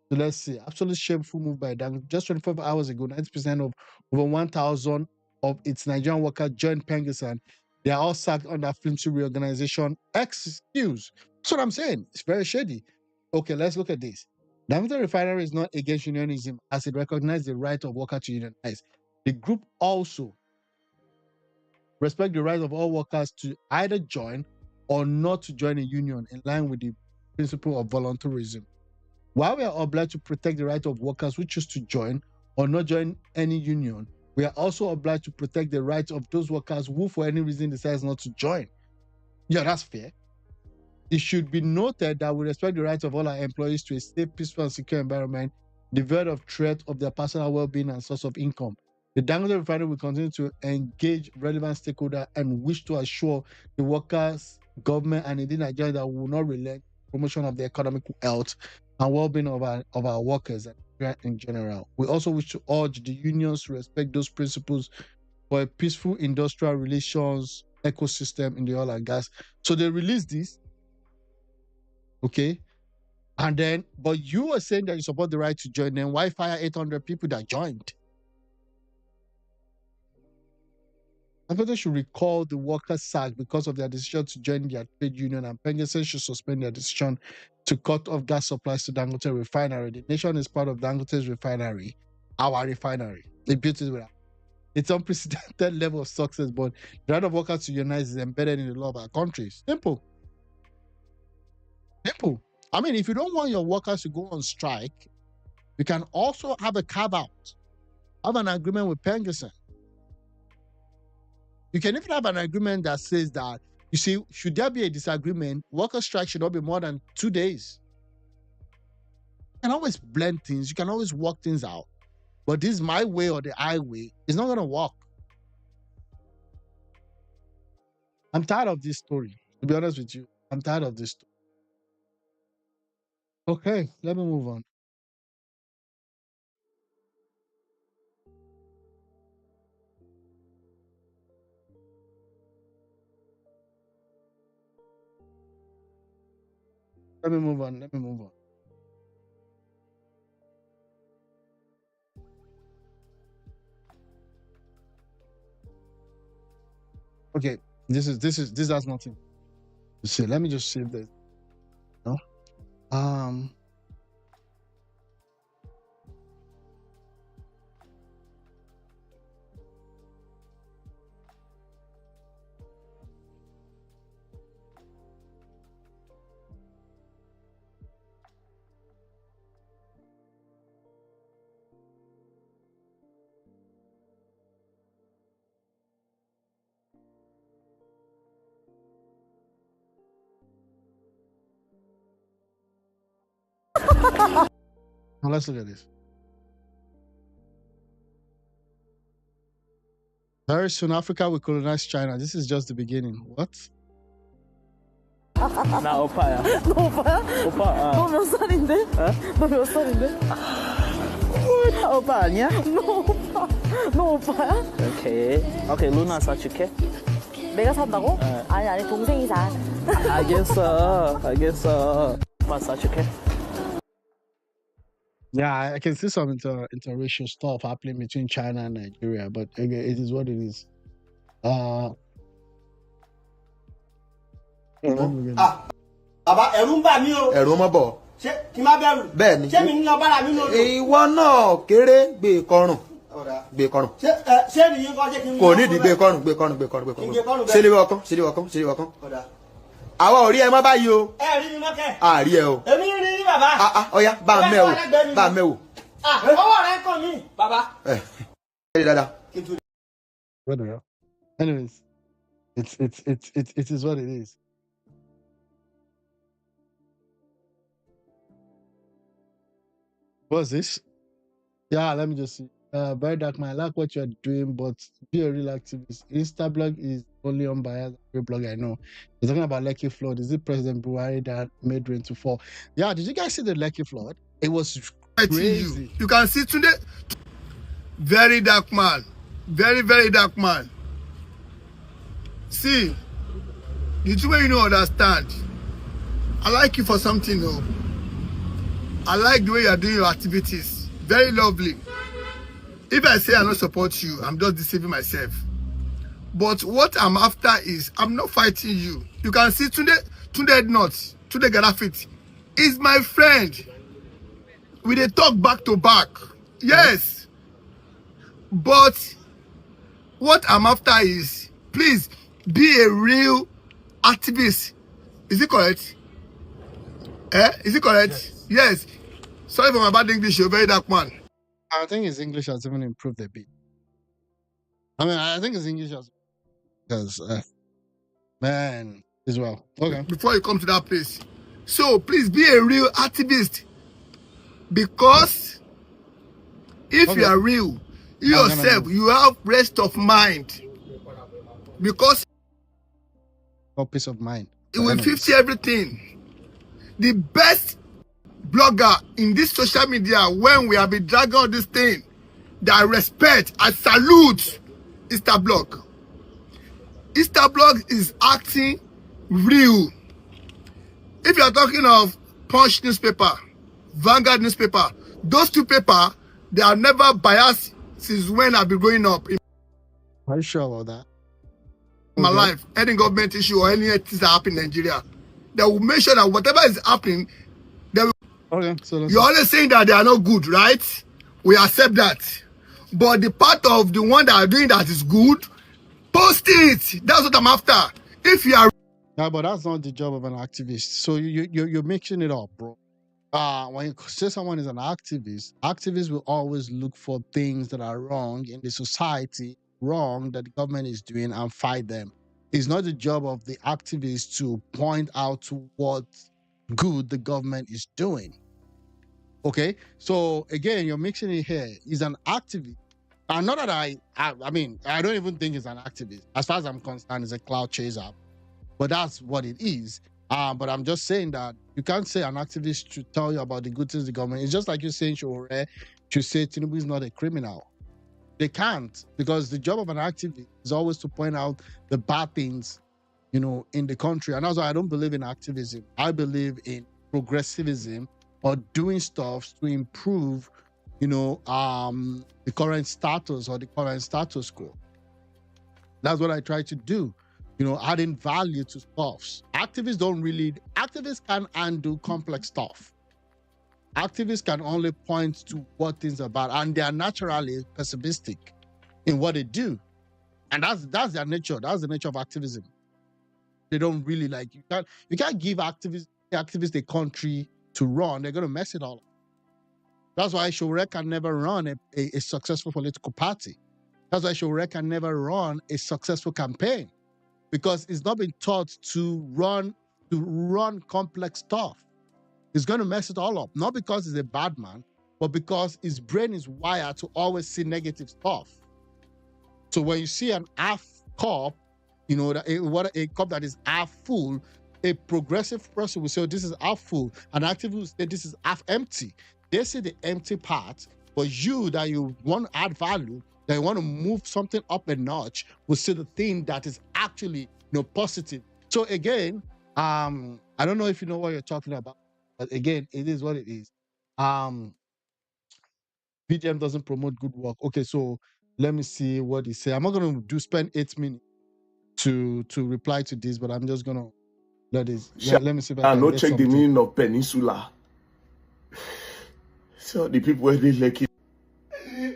So let's see. Absolutely shameful move by Dangote. Just 24 hours ago, 90% of over 1,000 of its Nigerian workers joined PENGASSAN. They are all sacked under flimsy reorganization excuse. That's what I'm saying. It's very shady. Okay, let's look at this. Dangote Refinery is not against unionism as it recognizes the right of workers to unionize. The group also respect the right of all workers to either join or not to join a union in line with the principle of voluntarism. While we are obliged to protect the right of workers who choose to join or not join any union, we are also obliged to protect the rights of those workers who, for any reason, decides not to join. Yeah, that's fair. It should be noted that we respect the rights of all our employees to a safe, peaceful, and secure environment, devoid of threat of their personal well-being and source of income. The Dangote Refinery will continue to engage relevant stakeholders and wish to assure the workers, government, and indeed Nigeria that we will not relent promotion of the economic health and well-being of our workers in general. We also wish to urge the unions to respect those principles for a peaceful industrial relations ecosystem in the oil and gas. So they released this, okay? And then, but you are saying that you support the right to join, then why fire 800 people that joined? Dangote should recall the workers sacked because of their decision to join their trade union, and PENGASSAN should suspend their decision to cut off gas supplies to Dangote Refinery. The nation is part of Dangote's refinery, our refinery. They built it with it's unprecedented level of success, but the right of workers to unionize is embedded in the law of our country. Simple. Simple. I mean, if you don't want your workers to go on strike, you can also have a carve-out, have an agreement with PENGASSAN. You can even have an agreement that says that, you see, should there be a disagreement, worker strike should not be more than 2 days. You can always blend things. You can always work things out. But this my way or the highway is not going to work. I'm tired of this story. To be honest with you, I'm tired of this story. Okay, let me move on. Let me move on. Okay, this has nothing to say. Let me just save this. No? Now let's look at this. Very soon, Africa will colonize China. This is just the beginning. What? 나 오빠야. 너 오빠야? 오빠. 너 몇 살인데? 너 몇 살인데? 나 오빠 아니야? 너 오빠야? 오케이. 루나 사줄게. 내가 산다고? 아니 동생이 사. 알겠어. 오빠 사줄게. Yeah, I can see some interracial stuff happening between China and Nigeria, but again, it is what it is. Bàbá ẹ̀rù ń bà mí o. Ẹ̀rù mọ́ bọ̀. Ṣé kí n má bẹ̀rù? Bẹ́ẹ̀ ni. Ṣé mi ní ọba mi lòdò? Ìwọ náà kéré gbé kọrùn. Gbé kọrùn. Ṣé nìyí kan ṣé kí n mú? Kò nídìí gbé kọrùn. Ṣéléwé ọkàn. Àwa ò rí ẹ mọ́ báyìí o. Ẹ rí mi mọ́ kẹ́. A rí ẹ o. Èmi rí yín bàbá. Ọya bá a mẹ́ o. Ọwọ́ rẹ̀ kàn mí bàbá. Ẹ rí dáadáa. Anyways, it is what it is. What's this? Yeah, let me just see. Very dark man, I like what you're doing, but be a real activist. Instablog is only unbiased real blog I know. You're talking about Lekki flood. Is it President Buhari that made rain to fall? Yeah, did you guys see the Lekki flood? It was crazy. You can see today. Very dark man. Very, very dark man. See, the two way you don't understand. I like you for something, though. I like the way you are doing your activities. Very lovely. If I say I don't support you, I'm just deceiving myself. But what I'm after is, I'm not fighting you. You can see Tunde Nuts, Tunde Garafit is my friend. We dey talk back to back. Yes. But what I'm after is, please be a real activist. Is it correct? Is it correct? Yes. Sorry for my bad English, you're very dark man. I think his English has even improved a bit. I mean, I think his English has, because, man, as well. Okay. Before you come to that place. So, please be a real activist. Because if you are real, you yourself, you have rest of mind. Because no peace of mind. It will 50 everything. The best blogger in this social media, when we have been dragging all this thing, that I respect, I salute Instablog. Instablog is acting real. If you are talking of Punch newspaper, Vanguard newspaper, those two papers, they are never biased since when I've been growing up. Are you sure about that? My life, any government issue or anything that happen in Nigeria, they will make sure that whatever is happening, they will. Okay, so you're always saying that they are not good, right? We accept that. But the part of the one that are doing that is good, post it. That's what I'm after. If you are. Yeah, but that's not the job of an activist. So you're mixing it up, bro. When you say someone is an activist, activists will always look for things that are wrong in the society, wrong that the government is doing, and fight them. It's not the job of the activist to point out to what good the government is doing. Okay, so again, you're mixing it here. He's an activist. And not that I mean, I don't even think he's an activist. As far as I'm concerned, he's a cloud chaser. But that's what it is. But I'm just saying that you can't say an activist to tell you about the good things of the government. It's just like you're saying Shore should say Tinubu is not a criminal. They can't, because the job of an activist is always to point out the bad things, you know, in the country. And that's why I don't believe in activism. I believe in progressivism, or doing stuff to improve, you know, the current status or the current status quo. That's what I try to do. You know, adding value to stuffs. Activists can undo complex stuff. Activists can only point to what things are bad, and they are naturally pessimistic in what they do. And that's their nature. That's the nature of activism. They don't really like, you can't give activists a country to run. They're going to mess it all up. That's why Shore can never run a successful political party. That's why Shore can never run a successful campaign, because it's not been taught to run complex stuff. He's going to mess it all up, not because he's a bad man, but because his brain is wired to always see negative stuff. So when you see an half cup, you know, a cup that is half full, a progressive person will say, oh, this is half full. An activist will say, this is half empty. They see the empty part, but you, that you want to add value, that you want to move something up a notch, will see the thing that is actually, you know, positive. So again, I don't know if you know what you're talking about, but again, it is what it is. BGM doesn't promote good work. Okay, so let me see what he said. I'm not going to spend 8 minutes to reply to this, but I'm just going to let me see if I can not get check something. the meaning of peninsula. So the people where they like it.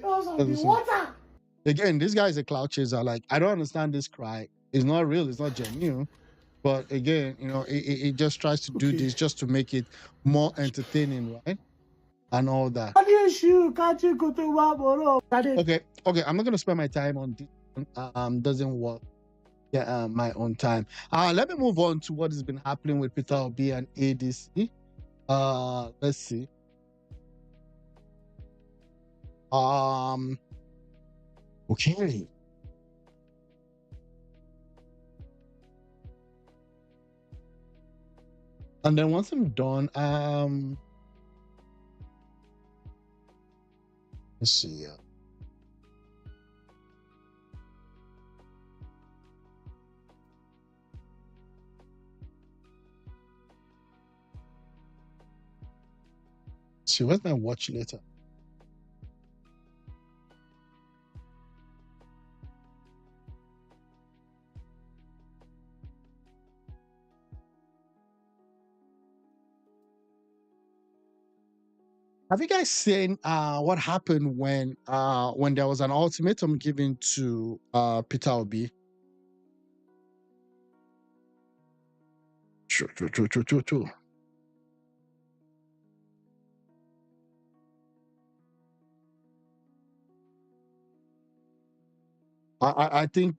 Water. Again, this guy is a cloud chaser. Like, I don't understand this cry. It's not real. It's not genuine. But again, you know, it just tries to do this just to make it more entertaining, right? And all that. Okay. I'm not gonna spend my time on this. Doesn't work. Yeah, my own time. Let me move on to what has been happening with Peter Obi and ADC. Let's see. Okay. And then once I'm done, let's see. See, where's my watch later? Have you guys seen what happened when there was an ultimatum given to Peter Obi? True. I think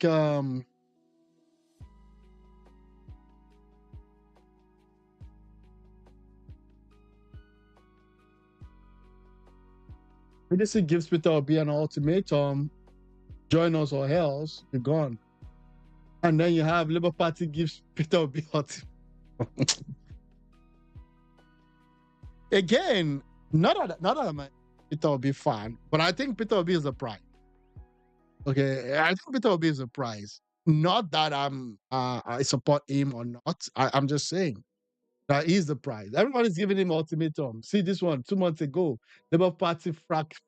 PDC gives Peter Obi an ultimatum: join us or else you're gone. And then you have Labour Party gives Peter Obi ultimatum. Again, not that I'm a Peter Obi fan, but I think Peter Obi is a prize. Okay, I think Peter Obi is a prize. Not that I support him or not. I'm just saying that he's the prize. Everybody's giving him ultimatum. See this one 2 months ago. Labour Party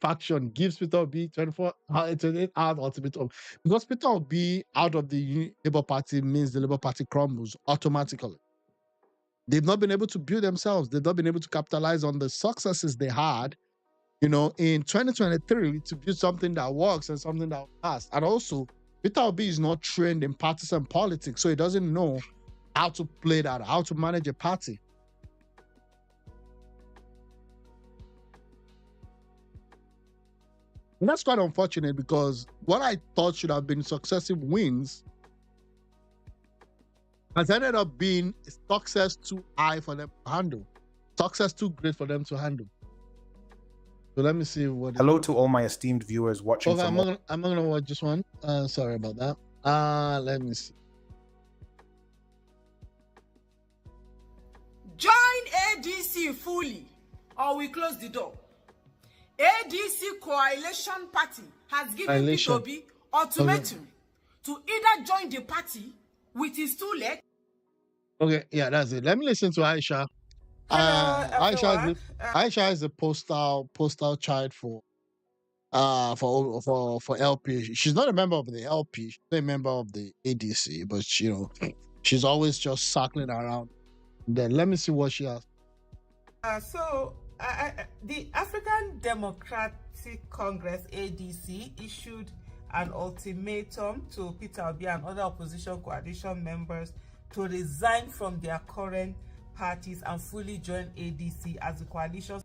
faction gives Peter Obi 28 hours ultimatum. Because Peter Obi out of the Labour Party means the Labour Party crumbles automatically. They've not been able to build themselves. They've not been able to capitalize on the successes they had, in 2023 to build something that works and something that lasts. And also, Peter Obi is not trained in partisan politics, so he doesn't know how to play that, how to manage a party. And that's quite unfortunate because what I thought should have been successive wins has ended up being success too high for them to handle, success too great for them to handle. So let me see what. Hello to all my esteemed viewers watching. Okay, I'm not gonna watch this one. Sorry about that. Let me see. Join ADC fully, or we close the door. ADC Coalition Party has given Peter Obi ultimatum to either join the party with his 2 legs. Okay, yeah, that's it. Let me listen to Aisha. Aisha is a postal child for LP. She's not a member of the LP. She's a member of the ADC, but she's always just circling around. Then let me see what she has. The African Democratic Congress ADC issued an ultimatum to Peter Obi and other opposition coalition members to resign from their current parties and fully join ADC as the coalition's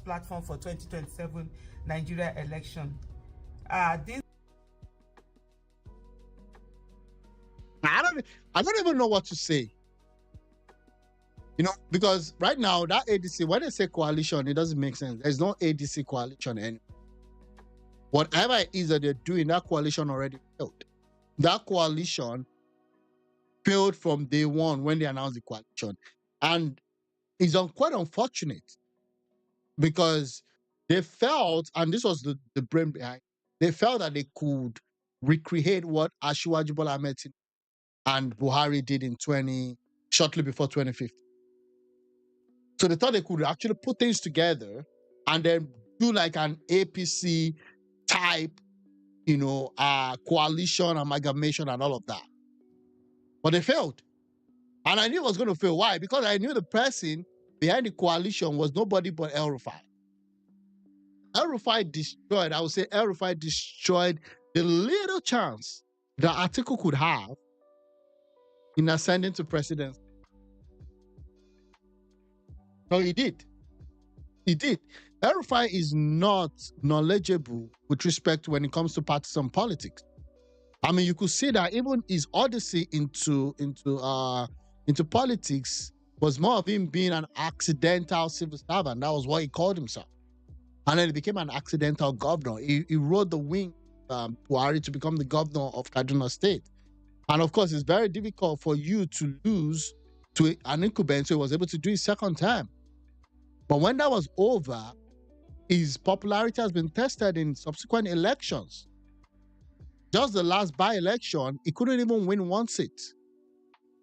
platform for 2027 Nigeria election. I don't even know what to say. Because right now that ADC, when they say coalition, it doesn't make sense. There's no ADC coalition anymore. Whatever it is that they're doing, that coalition already failed. That coalition failed from day one when they announced the coalition. And it's quite unfortunate because they felt, and this was the brain behind, they felt that they could recreate what Asiwaju Bola Ahmed Tinubu and Buhari did shortly before 2015. So they thought they could actually put things together and then do like an APC type, coalition, amalgamation, and all of that. But they failed. And I knew it was going to fail. Why? Because I knew the person behind the coalition was nobody but El Rufai. El Rufai destroyed the little chance that Atiku could have in ascending to presidency. No, he did. El Rufai is not knowledgeable with respect when it comes to partisan politics. I mean, you could see that even his odyssey into politics was more of him being an accidental civil servant. That was what he called himself. And then he became an accidental governor. He rode the wing Buhari to become the governor of Kaduna State. And of course, it's very difficult for you to lose to an incumbent, so he was able to do his second time. But when that was over, his popularity has been tested in subsequent elections. Just the last by-election, he couldn't even win one seat.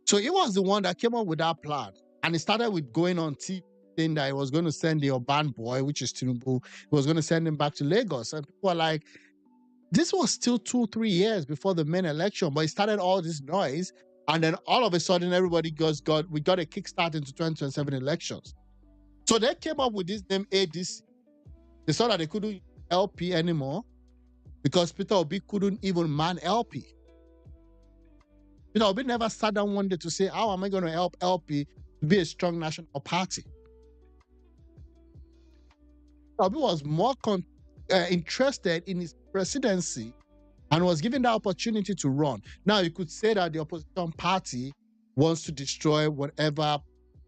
So he was the one that came up with that plan. And it started with going on TV saying that he was going to send the Urban boy, which is Tinubu, he was going to send him back to Lagos. And people were like, this was still 2-3 years before the main election, but it started all this noise. And then all of a sudden, everybody we got a kickstart into 2027 elections. So they came up with this name ADC. They saw that they couldn't use LP anymore because Peter Obi couldn't even man LP. Peter Obi never sat down one day to say, how am I going to help LP to be a strong national party? Peter Obi was more interested in his presidency and was given the opportunity to run. Now, you could say that the opposition party wants to destroy whatever,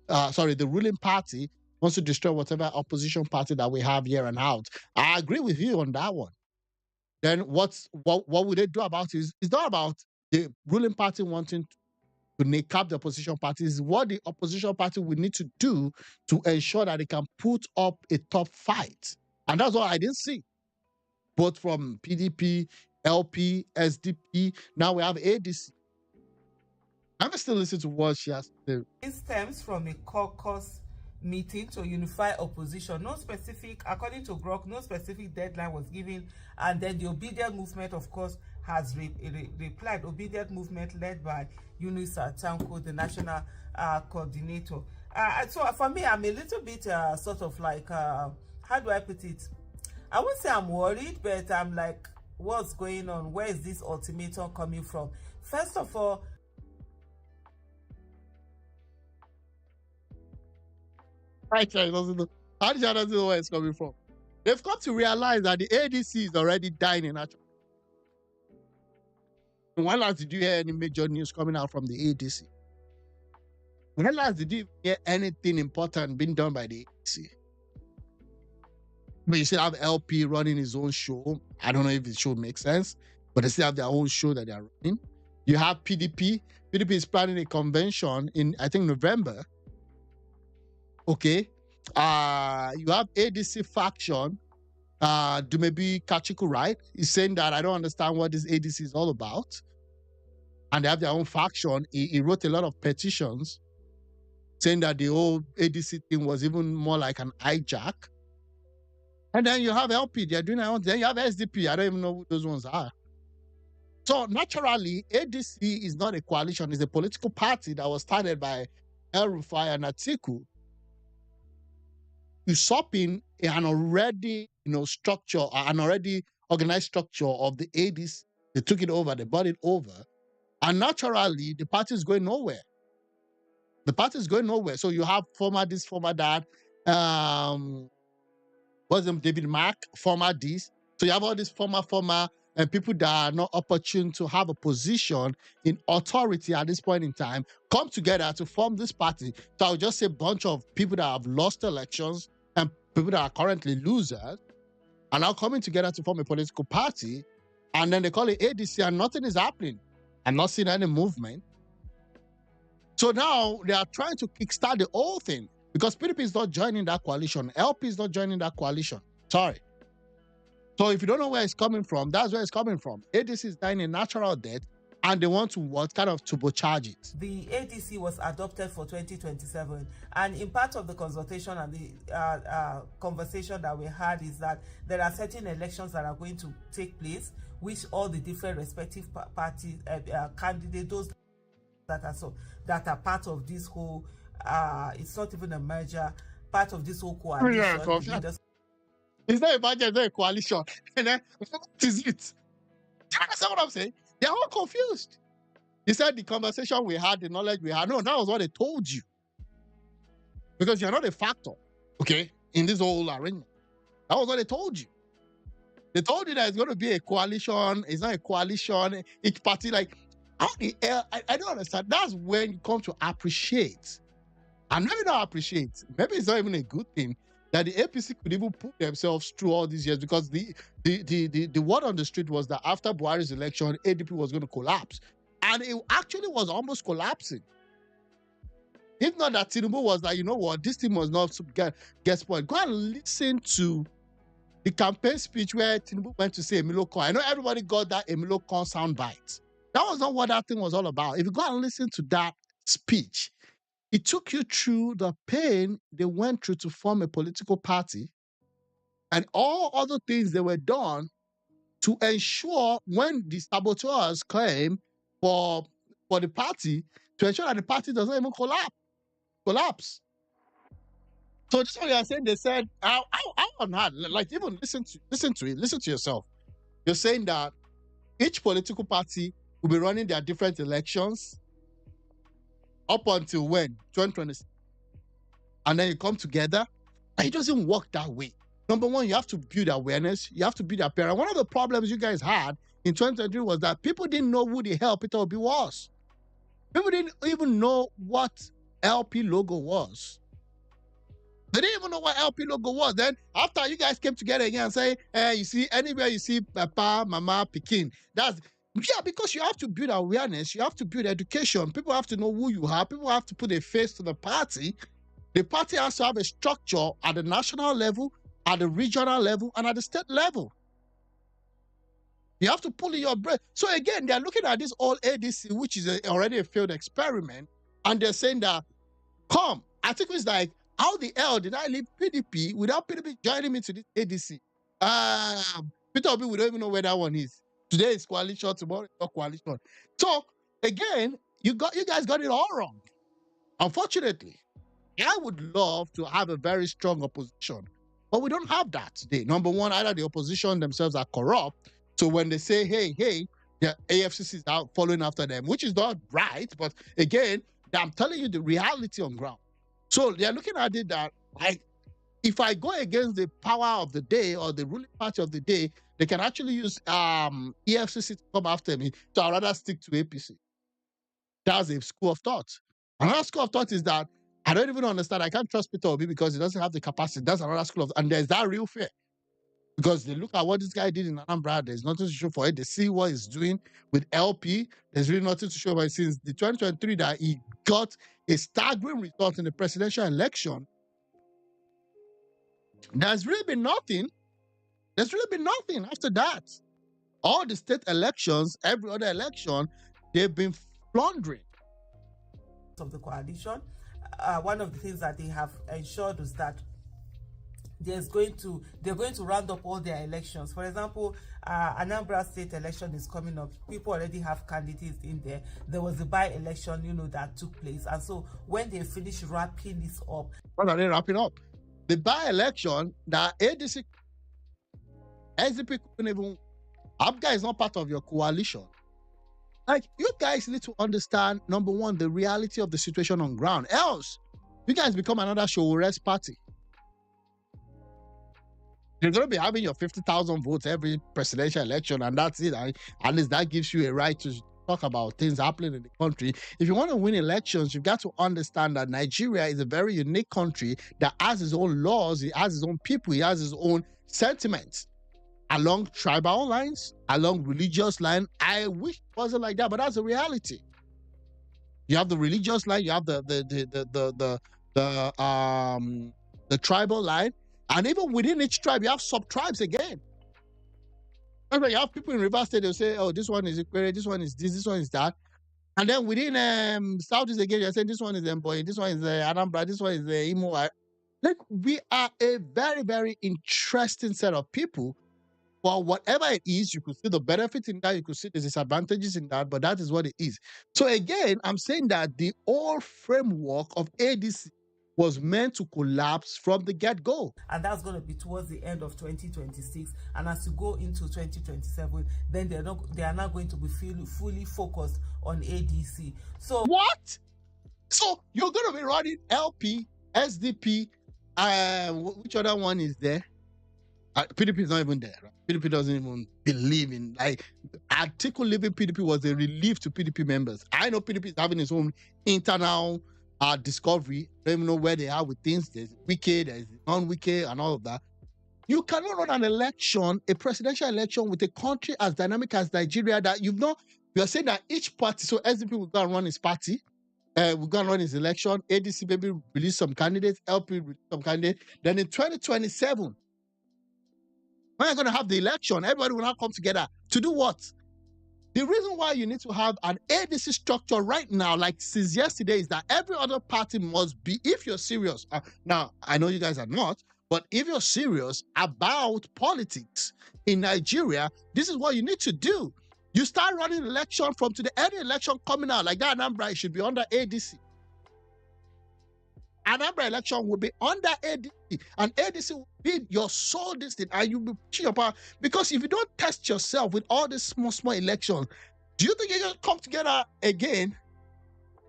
the ruling party wants to destroy whatever opposition party that we have here and out. I agree with you on that one. Then what would they do about it? It's not about the ruling party wanting to kneecap the opposition party. It's what the opposition party will need to do to ensure that they can put up a tough fight. And that's what I didn't see. Both from PDP, LP, SDP, now we have ADC. I'm still listening to what she has to say. It stems from a caucus meeting to unify opposition. No specific, according to Grok, no specific deadline was given. And then the Obedient Movement, of course, has replied. Obedient Movement led by Yunusa Tanko, the national coordinator. So for me, I'm a little bit sort of like, how do I put it? I won't say I'm worried, but I'm like, what's going on? Where is this ultimatum coming from? First of all, how did you not know where it's coming from? They've come to realize that the ADC is already dying in actual. When last did you hear any major news coming out from the ADC? When last did you hear anything important being done by the ADC? But you still have LP running his own show. I don't know if the show makes sense, but they still have their own show that they're running. You have PDP. PDP is planning a convention in, I think, November. Okay. You have ADC faction. Dumebi Kachiku, right? He's saying that I don't understand what this ADC is all about. And they have their own faction. He wrote a lot of petitions saying that the whole ADC thing was even more like an hijack. And then you have LP, they're doing their own. Then you have SDP, I don't even know who those ones are. So naturally, ADC is not a coalition, it's a political party that was started by El Rufai and Atiku, usurping an already, structure, an already organized structure of the ADC. They took it over, they bought it over. And naturally, the party is going nowhere. The party is going nowhere. So you have former this, former that, David Mark, former this. So you have all these former, and people that are not opportune to have a position in authority at this point in time come together to form this party. So I would just say a bunch of people that have lost elections and people that are currently losers are now coming together to form a political party, and then they call it ADC and nothing is happening. I'm not seeing any movement. So now they are trying to kickstart the whole thing because PDP is not joining that coalition. LP is not joining that coalition. Sorry. So if you don't know where it's coming from, that's where it's coming from. ADC is dying a natural death, and they want to turbocharge it. The ADC was adopted for 2027, and in part of the consultation and the conversation that we had is that there are certain elections that are going to take place, which all the different respective parties, candidates, those that are part of this whole, it's not even a merger, part of this whole coalition. Yeah, it's not a merger, it's not a coalition. And then, what is it? Do you understand what I'm saying? They're all confused. You said the conversation we had, the knowledge we had. No, that was what they told you. Because you're not a factor, okay, in this whole arrangement. That was what they told you. They told you that it's going to be a coalition. It's not a coalition. Each party, like, how the hell? I don't understand. That's when you come to appreciate. And maybe not appreciate. Maybe it's not even a good thing. that the APC could even put themselves through all these years, because the word on the street was that after Buhari's election, ADP was going to collapse. And it actually was almost collapsing. If not that Tinubu was like, you know what, this thing must not get spoiled. Go and listen to the campaign speech where Tinubu went to say Emilio Khan. I know everybody got that Emilio Khan soundbite. That was not what that thing was all about. If you go and listen to that speech, it took you through the pain they went through to form a political party and all other things they were done to ensure when the saboteurs came for the party, to ensure that the party doesn't even collapse. So this is what you're saying. They said, how on earth? Like, even listen to yourself. You're saying that each political party will be running their different elections up until when? 2026. And then you come together. And it doesn't work that way. Number one, you have to build awareness. You have to build appearance. One of the problems you guys had in 2023 was that people didn't know who the hell Peter Obi was. People didn't even know what LP logo was. They didn't even know what LP logo was. Then after you guys came together again and say, you see, anywhere you see Papa, Mama, Pikin, because you have to build awareness. You have to build education. People have to know who you are. People have to put a face to the party. The party has to have a structure at the national level, at the regional level, and at the state level. You have to pull in your breath. So again, they're looking at this old ADC, which is already a failed experiment, and they're saying that, I think it's like, how the hell did I leave PDP without PDP joining me to this ADC? Peter Obi, we don't even know where that one is. Today is coalition, tomorrow is not coalition. So again, you guys got it all wrong. Unfortunately, I would love to have a very strong opposition, but we don't have that today. Number one, either the opposition themselves are corrupt. So when they say, hey, the AFCC is out following after them, which is not right. But again, I'm telling you the reality on ground. So they're looking at it that, if I go against the power of the day or the ruling party of the day, they can actually use EFCC to come after me. So I'd rather stick to APC. That's a school of thought. Another school of thought is that I don't even understand. I can't trust Peter Obi because he doesn't have the capacity. That's another school of thought. And there's that real fear. Because they look at what this guy did in Anambra, there's nothing to show for it. They see what he's doing with LP. There's really nothing to show for it since the 2023 that he got a staggering result in the presidential election. There's really been nothing. There's really been nothing after that. All the state elections, every other election, they've been plundering. Of the coalition, one of the things that they have ensured is that they're going to round up all their elections. For example, Anambra state election is coming up. People already have candidates in there. There was a by-election, that took place. And so when they finish wrapping this up... What are they wrapping up? The by-election, the ADC, SDP couldn't even... ABGA is not part of your coalition. Like, you guys need to understand, number one, the reality of the situation on ground. Else, you guys become another Showores party. You're going to be having your 50,000 votes every presidential election, and that's it. At least that gives you a right to talk about things happening in the country. If you want to win elections, you've got to understand that Nigeria is a very unique country that has its own laws, it has its own people, it has its own sentiments. Along tribal lines, along religious line. I wish it wasn't like that, but that's the reality. You have the religious line, you have the tribal line, and even within each tribe, you have sub-tribes again. You have people in Rivers State, they'll say, oh, this one is Ikwere, this one is this one is that. And then within Southeast again, you're saying this one is Mboy, this one is Anambra, this one is Imo. Like, we are a very, very interesting set of people. Well, whatever it is, you could see the benefit in that, you could see the disadvantages in that, but that is what it is. So again, I'm saying that the whole framework of ADC was meant to collapse from the get-go. And that's going to be towards the end of 2026. And as you go into 2027, then they are not going to be fully focused on ADC. So what? So you're going to be running LP, SDP, which other one is there? PDP is not even there, right? PDP doesn't even believe in, article leaving PDP was a relief to PDP members. I know PDP is having its own internal discovery. Don't even know where they are with things. There's wicked, there's non-wicked, and all of that. You cannot run an election, a presidential election, with a country as dynamic as Nigeria that you're saying that each party, so SDP will go and run his party, we're going to run his election, ADC maybe release some candidates, LP release some candidates. Then in 2027, when you're going to have the election, everybody will now come together to do what? The reason why you need to have an ADC structure right now, like since yesterday, is that every other party must be, if you're serious, now I know you guys are not, but if you're serious about politics in Nigeria, this is what you need to do. You start running election from today. Any election coming out like that, Anambra, it should be under ADC. Anambra election will be under ADC, and ADC will be your sole destiny, and you'll be pushing your power. Because if you don't test yourself with all these small elections, do you think you're going to come together again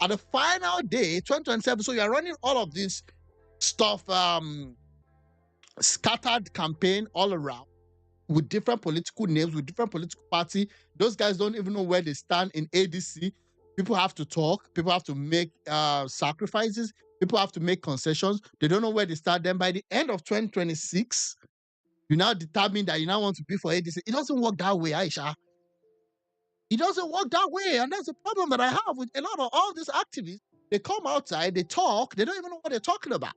at the final day, 2027? So you're running all of this stuff, scattered campaign all around with different political names, with different political party. Those guys don't even know where they stand in ADC. People have to talk. People have to make sacrifices. People have to make concessions. They don't know where they start. Then by the end of 2026, you now determine that you now want to be for ADC. It doesn't work that way, Aisha. It doesn't work that way. And that's the problem that I have with a lot of all these activists. They come outside, they talk, they don't even know what they're talking about.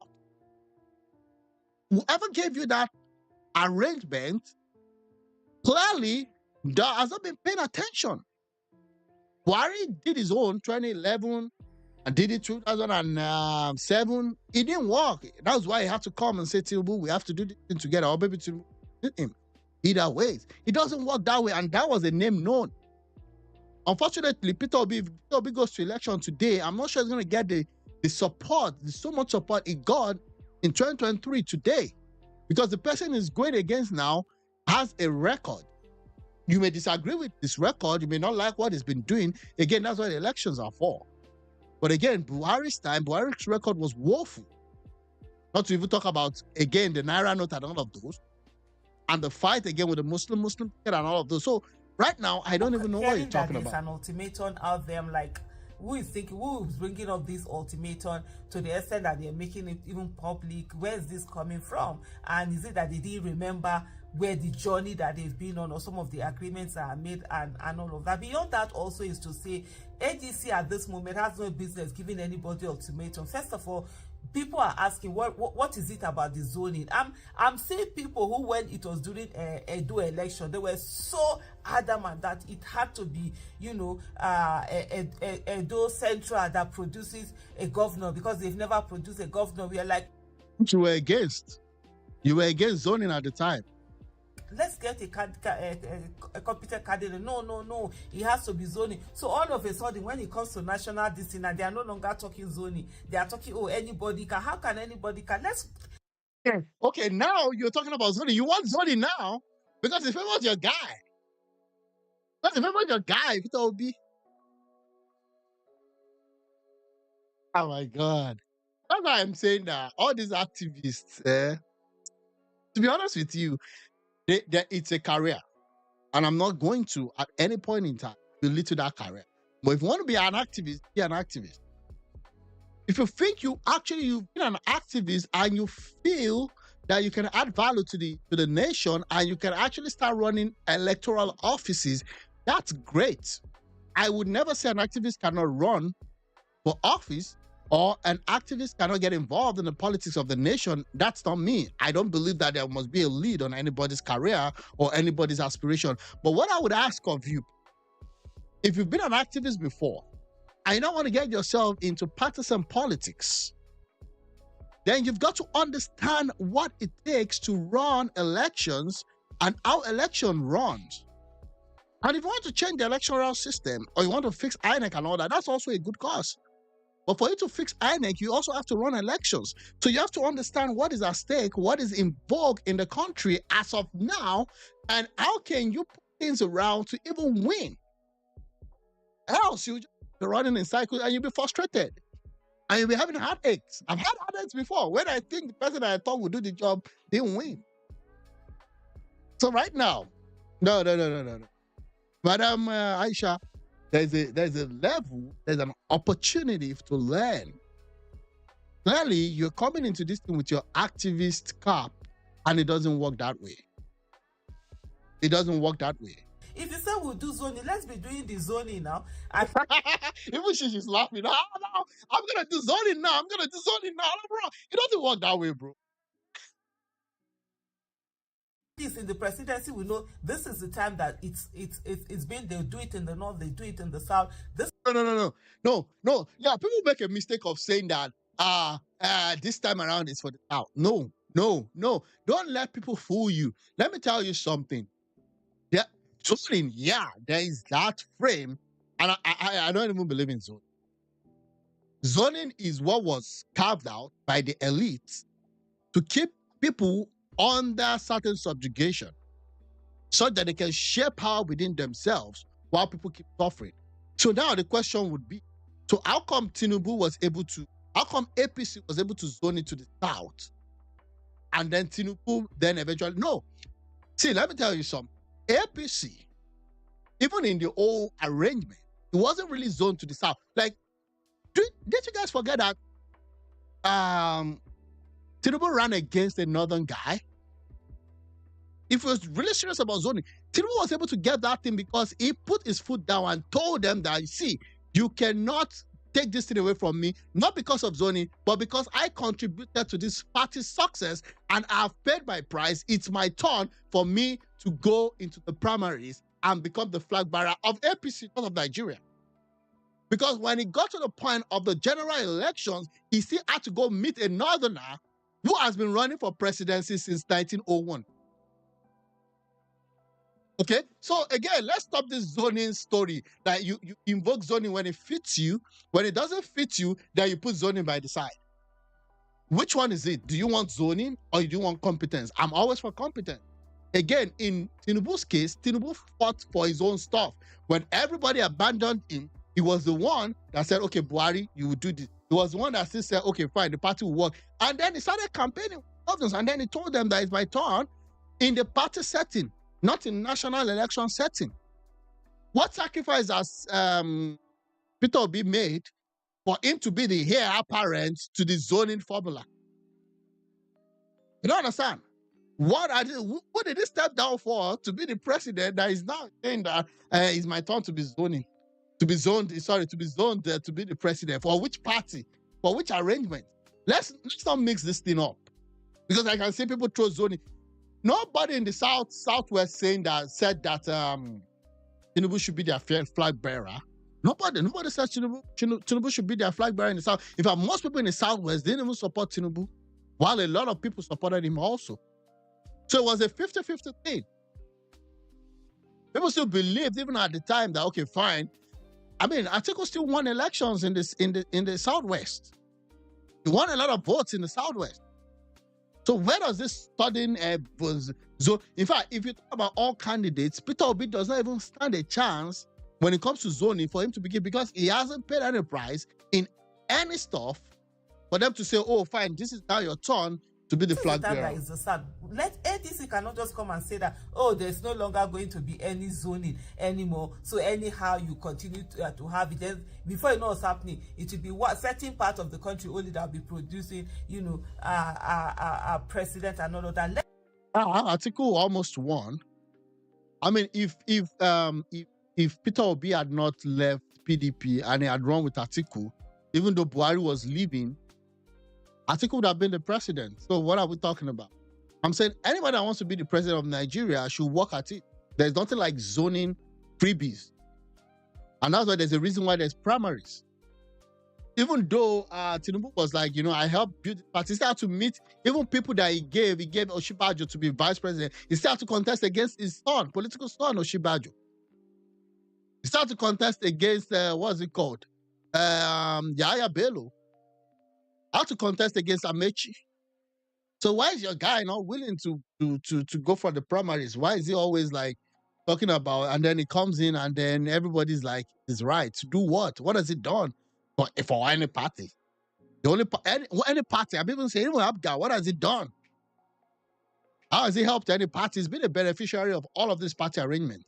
Whoever gave you that arrangement clearly has not been paying attention. Buhari did his own 2011 and did it 2007. It didn't work. That's why he had to come and say, Tinubu, we have to do this thing together. Or maybe to him. Either ways. It doesn't work that way. And that was a name known. Unfortunately, Peter Obi goes to election today. I'm not sure he's going to get the support, so much support he got in 2023 today. Because the person he's going against now has a record. You may disagree with this record. You may not like what he's been doing. Again, that's what the elections are for. But again, Buhari's record was woeful. Not to even talk about, again, the Naira note and all of those. And the fight again with the Muslim ticket and all of those. So right now, I don't even know what you're talking about. There's an ultimatum out there. I'm like, who is bringing up this ultimatum to the extent that they're making it even public? Where's this coming from? And is it that they didn't remember where the journey that they've been on, or some of the agreements that are made and all of that? Beyond that also is to say ADC at this moment has no business giving anybody ultimatum. First of all, people are asking what is it about the zoning? I'm seeing people who, when it was during a Edo election, they were so adamant that it had to be, Edo Central that produces a governor, because they've never produced a governor. We are like, you were against zoning at the time. Let's get a competent candidate. No, it has to be zoning. So all of a sudden, when it comes to national decision, they are no longer talking zoning. They are talking, anybody can. How can anybody can? Okay, now you're talking about zoning. You want zoning now because if it was your guy, Peter Obi. Oh my God. That's why I'm saying that all these activists, to be honest with you, it's a career. And I'm not going to, at any point in time, lead to that career. But if you want to be an activist, be an activist. If you think you've been an activist and you feel that you can add value to the nation and you can actually start running electoral offices, that's great. I would never say an activist cannot run for office, or an activist cannot get involved in the politics of the nation. That's not me. I don't believe that there must be a lead on anybody's career or anybody's aspiration. But what I would ask of you, if you've been an activist before and you don't want to get yourself into partisan politics, then you've got to understand what it takes to run elections and how election runs. And if you want to change the electoral system, or you want to fix INEC and all that, that's also a good cause. But for you to fix INEC, you also have to run elections. So you have to understand what is at stake, what is in vogue in the country as of now, and how can you put things around to even win. Else you'll just be running in cycles and you'll be frustrated. And you'll be having heartaches. I've had heartaches before when I think the person that I thought would do the job didn't win. So right now, no. Madam Aisha, there's a level, there's an opportunity to learn Clearly, you're coming into this thing with your activist cap, and it doesn't work that way. It doesn't work that way. If you say we'll do zoning, let's be doing the zoning now. Even she's laughing. No, I'm gonna do zoning now. I'm gonna do zoning now, bro. It doesn't work that way, bro. This in the presidency, we know this is the time that it's been. They'll do it in the north, they do it in the south. This No. Yeah, people make a mistake of saying that this time around is for the south. No. Don't let people fool you. Let me tell you something. Yeah, zoning, there is that frame, and I don't even believe in zoning. Zoning is what was carved out by the elites to keep people under certain subjugation so that they can share power within themselves while people keep suffering. So now the question would be, so how come APC was able to zone it to the south? And then Tinubu then eventually, no. See, let me tell you something. APC, even in the old arrangement, it wasn't really zoned to the south. Like, did you guys forget that Tinubu ran against a northern guy? If he was really serious about zoning, Tinubu was able to get that thing because he put his foot down and told them that, see, you cannot take this thing away from me, not because of zoning, but because I contributed to this party's success and I've paid my price. It's my turn for me to go into the primaries and become the flag bearer of APC, not of Nigeria. Because when it got to the point of the general elections, he still had to go meet a northerner who has been running for presidency since 1901. Okay, so again, let's stop this zoning story that you invoke zoning when it fits you. When it doesn't fit you, then you put zoning by the side. Which one is it? Do you want zoning or do you want competence? I'm always for competence. Again, in Tinubu's case, Tinubu fought for his own stuff. When everybody abandoned him, he was the one that said, okay, Buhari, you will do this. He was the one that still said, okay, fine, the party will work. And then he started campaigning with others, and then he told them that it's my turn in the party setting, not in national election setting. What sacrifice has Peter Obi made for him to be the heir apparent to the zoning formula? You don't understand? What did he step down for to be the president that is now saying that it's my turn to be zoning? To be zoned to be the president. For which party? For which arrangement? Let's not mix this thing up. Because I can see people throw zoning. Nobody in the southwest said that Tinubu should be their flag bearer. Nobody says Tinubu should be their flag bearer in the south. In fact, most people in the southwest didn't even support Tinubu, while a lot of people supported him also. So it was a 50-50 thing. People still believed, even at the time, that okay, fine. I mean, Atiku still won elections in the southwest. He won a lot of votes in the southwest. So where does this sudden so in fact, if you talk about all candidates, Peter Obi does not even stand a chance when it comes to zoning for him to begin, because he hasn't paid any price in any stuff for them to say, oh, fine, this is now your turn to be the flag bearer. Is the sad. Let ADC cannot just come and say that, oh, there's no longer going to be any zoning anymore. So anyhow, you continue to have it. Then before you know what's happening, it will be what certain part of the country only that will be producing, a president and all of that. Atiku almost won. I mean, if Peter Obi had not left PDP and he had run with Atiku, even though Buhari was leaving, Atiku would have been the president. So what are we talking about? I'm saying anybody that wants to be the president of Nigeria should work at it. There's nothing like zoning freebies. And that's why there's a reason why there's primaries. Even though Tinubu was like, I helped build the party, he still had to meet even people that he gave Oshibajo to be vice president. He still had to contest against his son, political son, Oshibajo. He still had to contest against, what's it called? Yahya Bello. How to contest against Amechi. So why is your guy not willing to go for the primaries? Why is he always like talking about, and then he comes in and then everybody's like, he's right. To do what? What has he done for any party? The only any party, I've even said, even Abga, what has he done? How has he helped any party? He's been a beneficiary of all of this party arrangement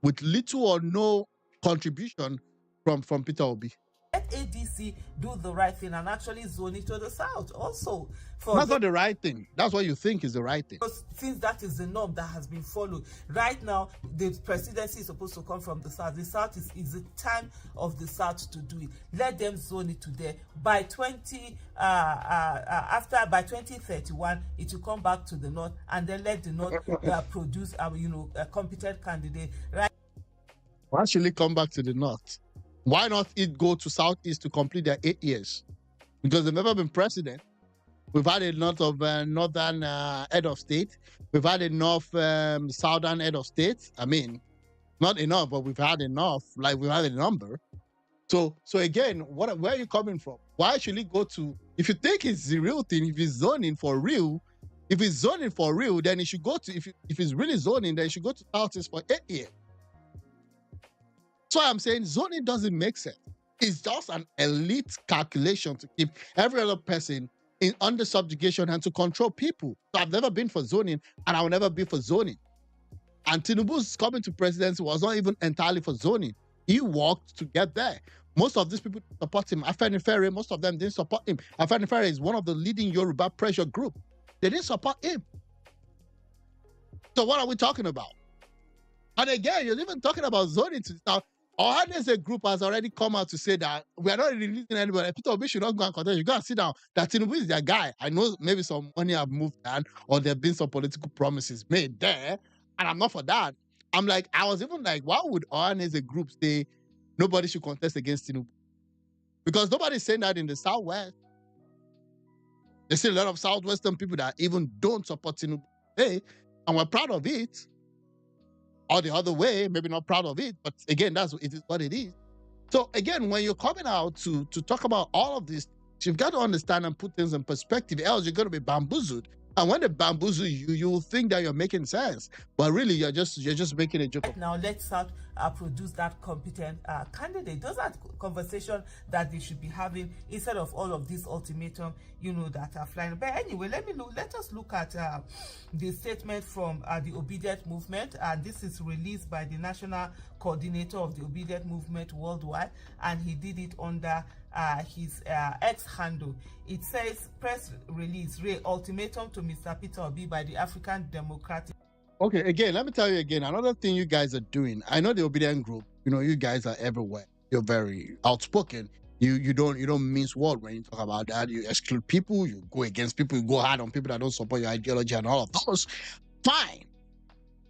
with little or no contribution from Peter Obi. Let ADC do the right thing and actually zone it to the south also. That's not the right thing. That's what you think is the right thing. Since that is the norm that has been followed. Right now, the presidency is supposed to come from the south. The south is the time of the south to do it. Let them zone it to there. By 2031, it will come back to the north, and then let the north produce a competent candidate. Right? Why should it come back to the north? Why not it go to southeast to complete their 8 years? Because they've never been president. We've had a lot of northern head of state. We've had enough southern head of state. I mean, not enough, but we've had enough. Like, we've had a number. So again, where are you coming from? Why should it go to? If you think it's the real thing, if it's zoning for real, then it should go to. If it's really zoning, then it should go to southeast for 8 years. So I'm saying zoning doesn't make sense. It's just an elite calculation to keep every other person under subjugation and to control people. So I've never been for zoning, and I will never be for zoning. And Tinubu's coming to presidency was not even entirely for zoning. He worked to get there. Most of these people support him. Afenifere, most of them didn't support him. Afenifere is one of the leading Yoruba pressure group. They didn't support him. So what are we talking about? And again, you're even talking about zoning to now. Ohaneze group has already come out to say that we are not releasing anybody. Peter Obi should not go and contest. You got to sit down. That Tinubu is their guy. I know maybe some money have moved down, or there have been some political promises made there, and I'm not for that. I'm like, I was even like, why would Ohaneze group say nobody should contest against Tinubu? Because nobody's saying that in the Southwest. There's still a lot of Southwestern people that even don't support Tinubu today, and we're proud of it. Or the other way, maybe not proud of it, but again, it is what it is. So again, when you're coming out to talk about all of this, you've got to understand and put things in perspective, else you're going to be bamboozled. And when they bamboozle you, you will think that you're making sense, but really you're just making a joke. Now let's produce that competent candidate. Those are conversations that they should be having instead of all of this ultimatum, that are flying. But anyway, let us look at the statement from the Obedient Movement, and this is released by the National Coordinator of the Obedient Movement worldwide, and he did it under his X handle. It says, press release, ultimatum to Mr. Peter Obi by the African Democratic. Okay, again, let me tell you again, another thing you guys are doing. I know the Obedient group, you guys are everywhere. You're very outspoken. You don't mince words when you talk about that. You exclude people, you go against people, you go hard on people that don't support your ideology and all of those. Fine.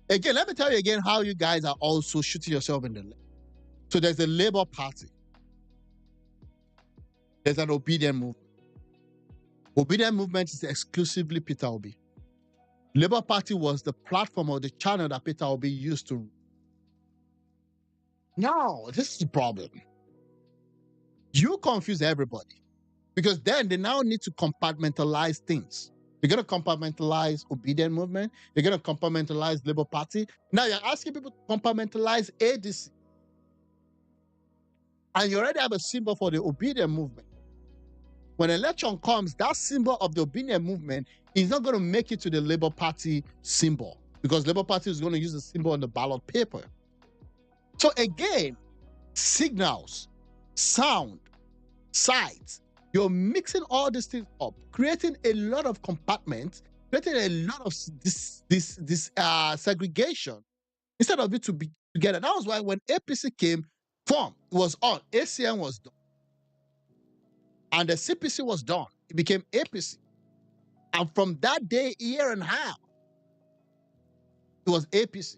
Again, let me tell you again how you guys are also shooting yourself in the leg. So there's a Labour Party. There's an Obedient Movement. Obedient Movement is exclusively Peter Obi. Labour Party was the platform or the channel that Peter Obi used to. Now, this is the problem. You confuse everybody because then they now need to compartmentalize things. You're going to compartmentalize Obedient Movement. You're going to compartmentalize Labour Party. Now you're asking people to compartmentalize ADC. And you already have a symbol for the Obedient Movement. When election comes, that symbol of the Obedient Movement is not going to make it to the Labour Party symbol because Labour Party is going to use the symbol on the ballot paper. So again, signals, sound, sight, you're mixing all these things up, creating a lot of compartments, creating a lot of this segregation instead of it to be together. That was why when APC came, form was on, ACN was done. And the CPC was done. It became APC. And from that day, year and a half, it was APC.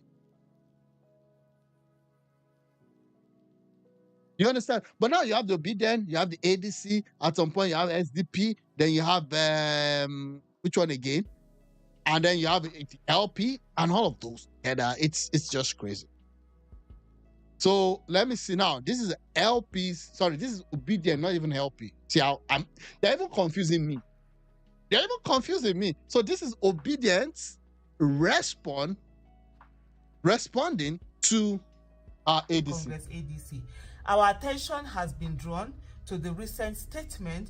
You understand? But now you have the Obedient, you have the ADC, at some point you have SDP, then you have, which one again? And then you have the LP and all of those. And it's just crazy. So let me see now. This is LP. Sorry, this is Obedient, not even LP. See how they're even confusing me. So this is Obedient responding to ADC. Congress ADC. Our attention has been drawn to the recent statement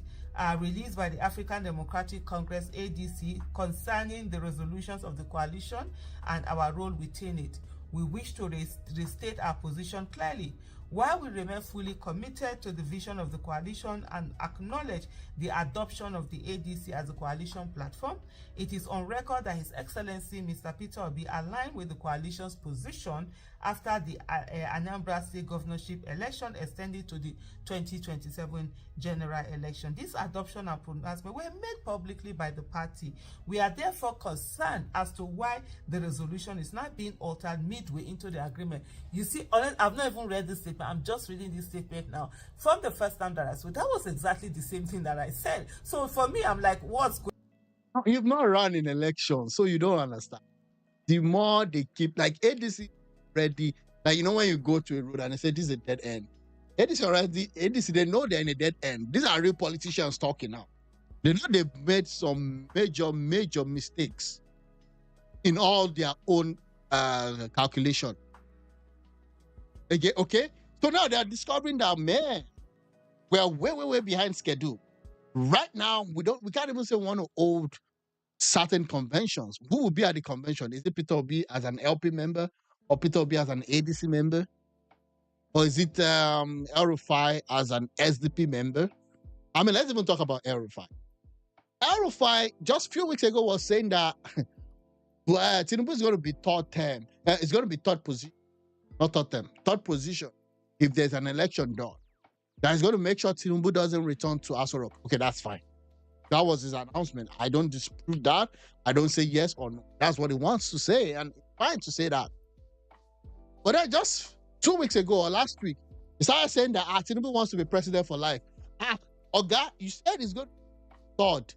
released by the African Democratic Congress ADC concerning the resolutions of the coalition and our role within it. We wish to restate our position clearly. While we remain fully committed to the vision of the coalition and acknowledge the adoption of the ADC as a coalition platform, it is on record that His Excellency Mr. Peter Obi aligned with the coalition's position after the Anambra State governorship election extended to the 2027 general election. This adoption and pronouncement were made publicly by the party. We are therefore concerned as to why the resolution is not being altered midway into the agreement. You see, I've not even read this statement. I'm just reading this statement now. From the first time that I saw, that was exactly the same thing that I said. So for me, I'm like, what's going on? You've not run in elections, so you don't understand. The more they keep, like ADC ready, like, you know, when you go to a road and they say this is a dead end. ADC already, ADC, they know they're in a dead end. These are real politicians talking now. They know they've made some major mistakes in all their own calculation. Okay? So now they're discovering that, man, we are way behind schedule. Right now, we can't even say we want to hold certain conventions. Who will be at the convention? Is it Peter Obi as an LP member or Peter Obi as an ADC member? Or is it El-Rufai as an SDP member? I mean, let's even talk about El-Rufai. El-Rufai, just a few weeks ago, was saying that Tinubu is going to be third term. It's going to be third position, not third term, third position if there's an election done. That is going to make sure Tinubu doesn't return to Aso Rock. Okay, that's fine. That was his announcement. I don't disprove that. I don't say yes or no. That's what he wants to say, and it's fine to say that. But then just 2 weeks ago or last week, he started saying that Tinubu wants to be president for life. Oga, you said he's going to be third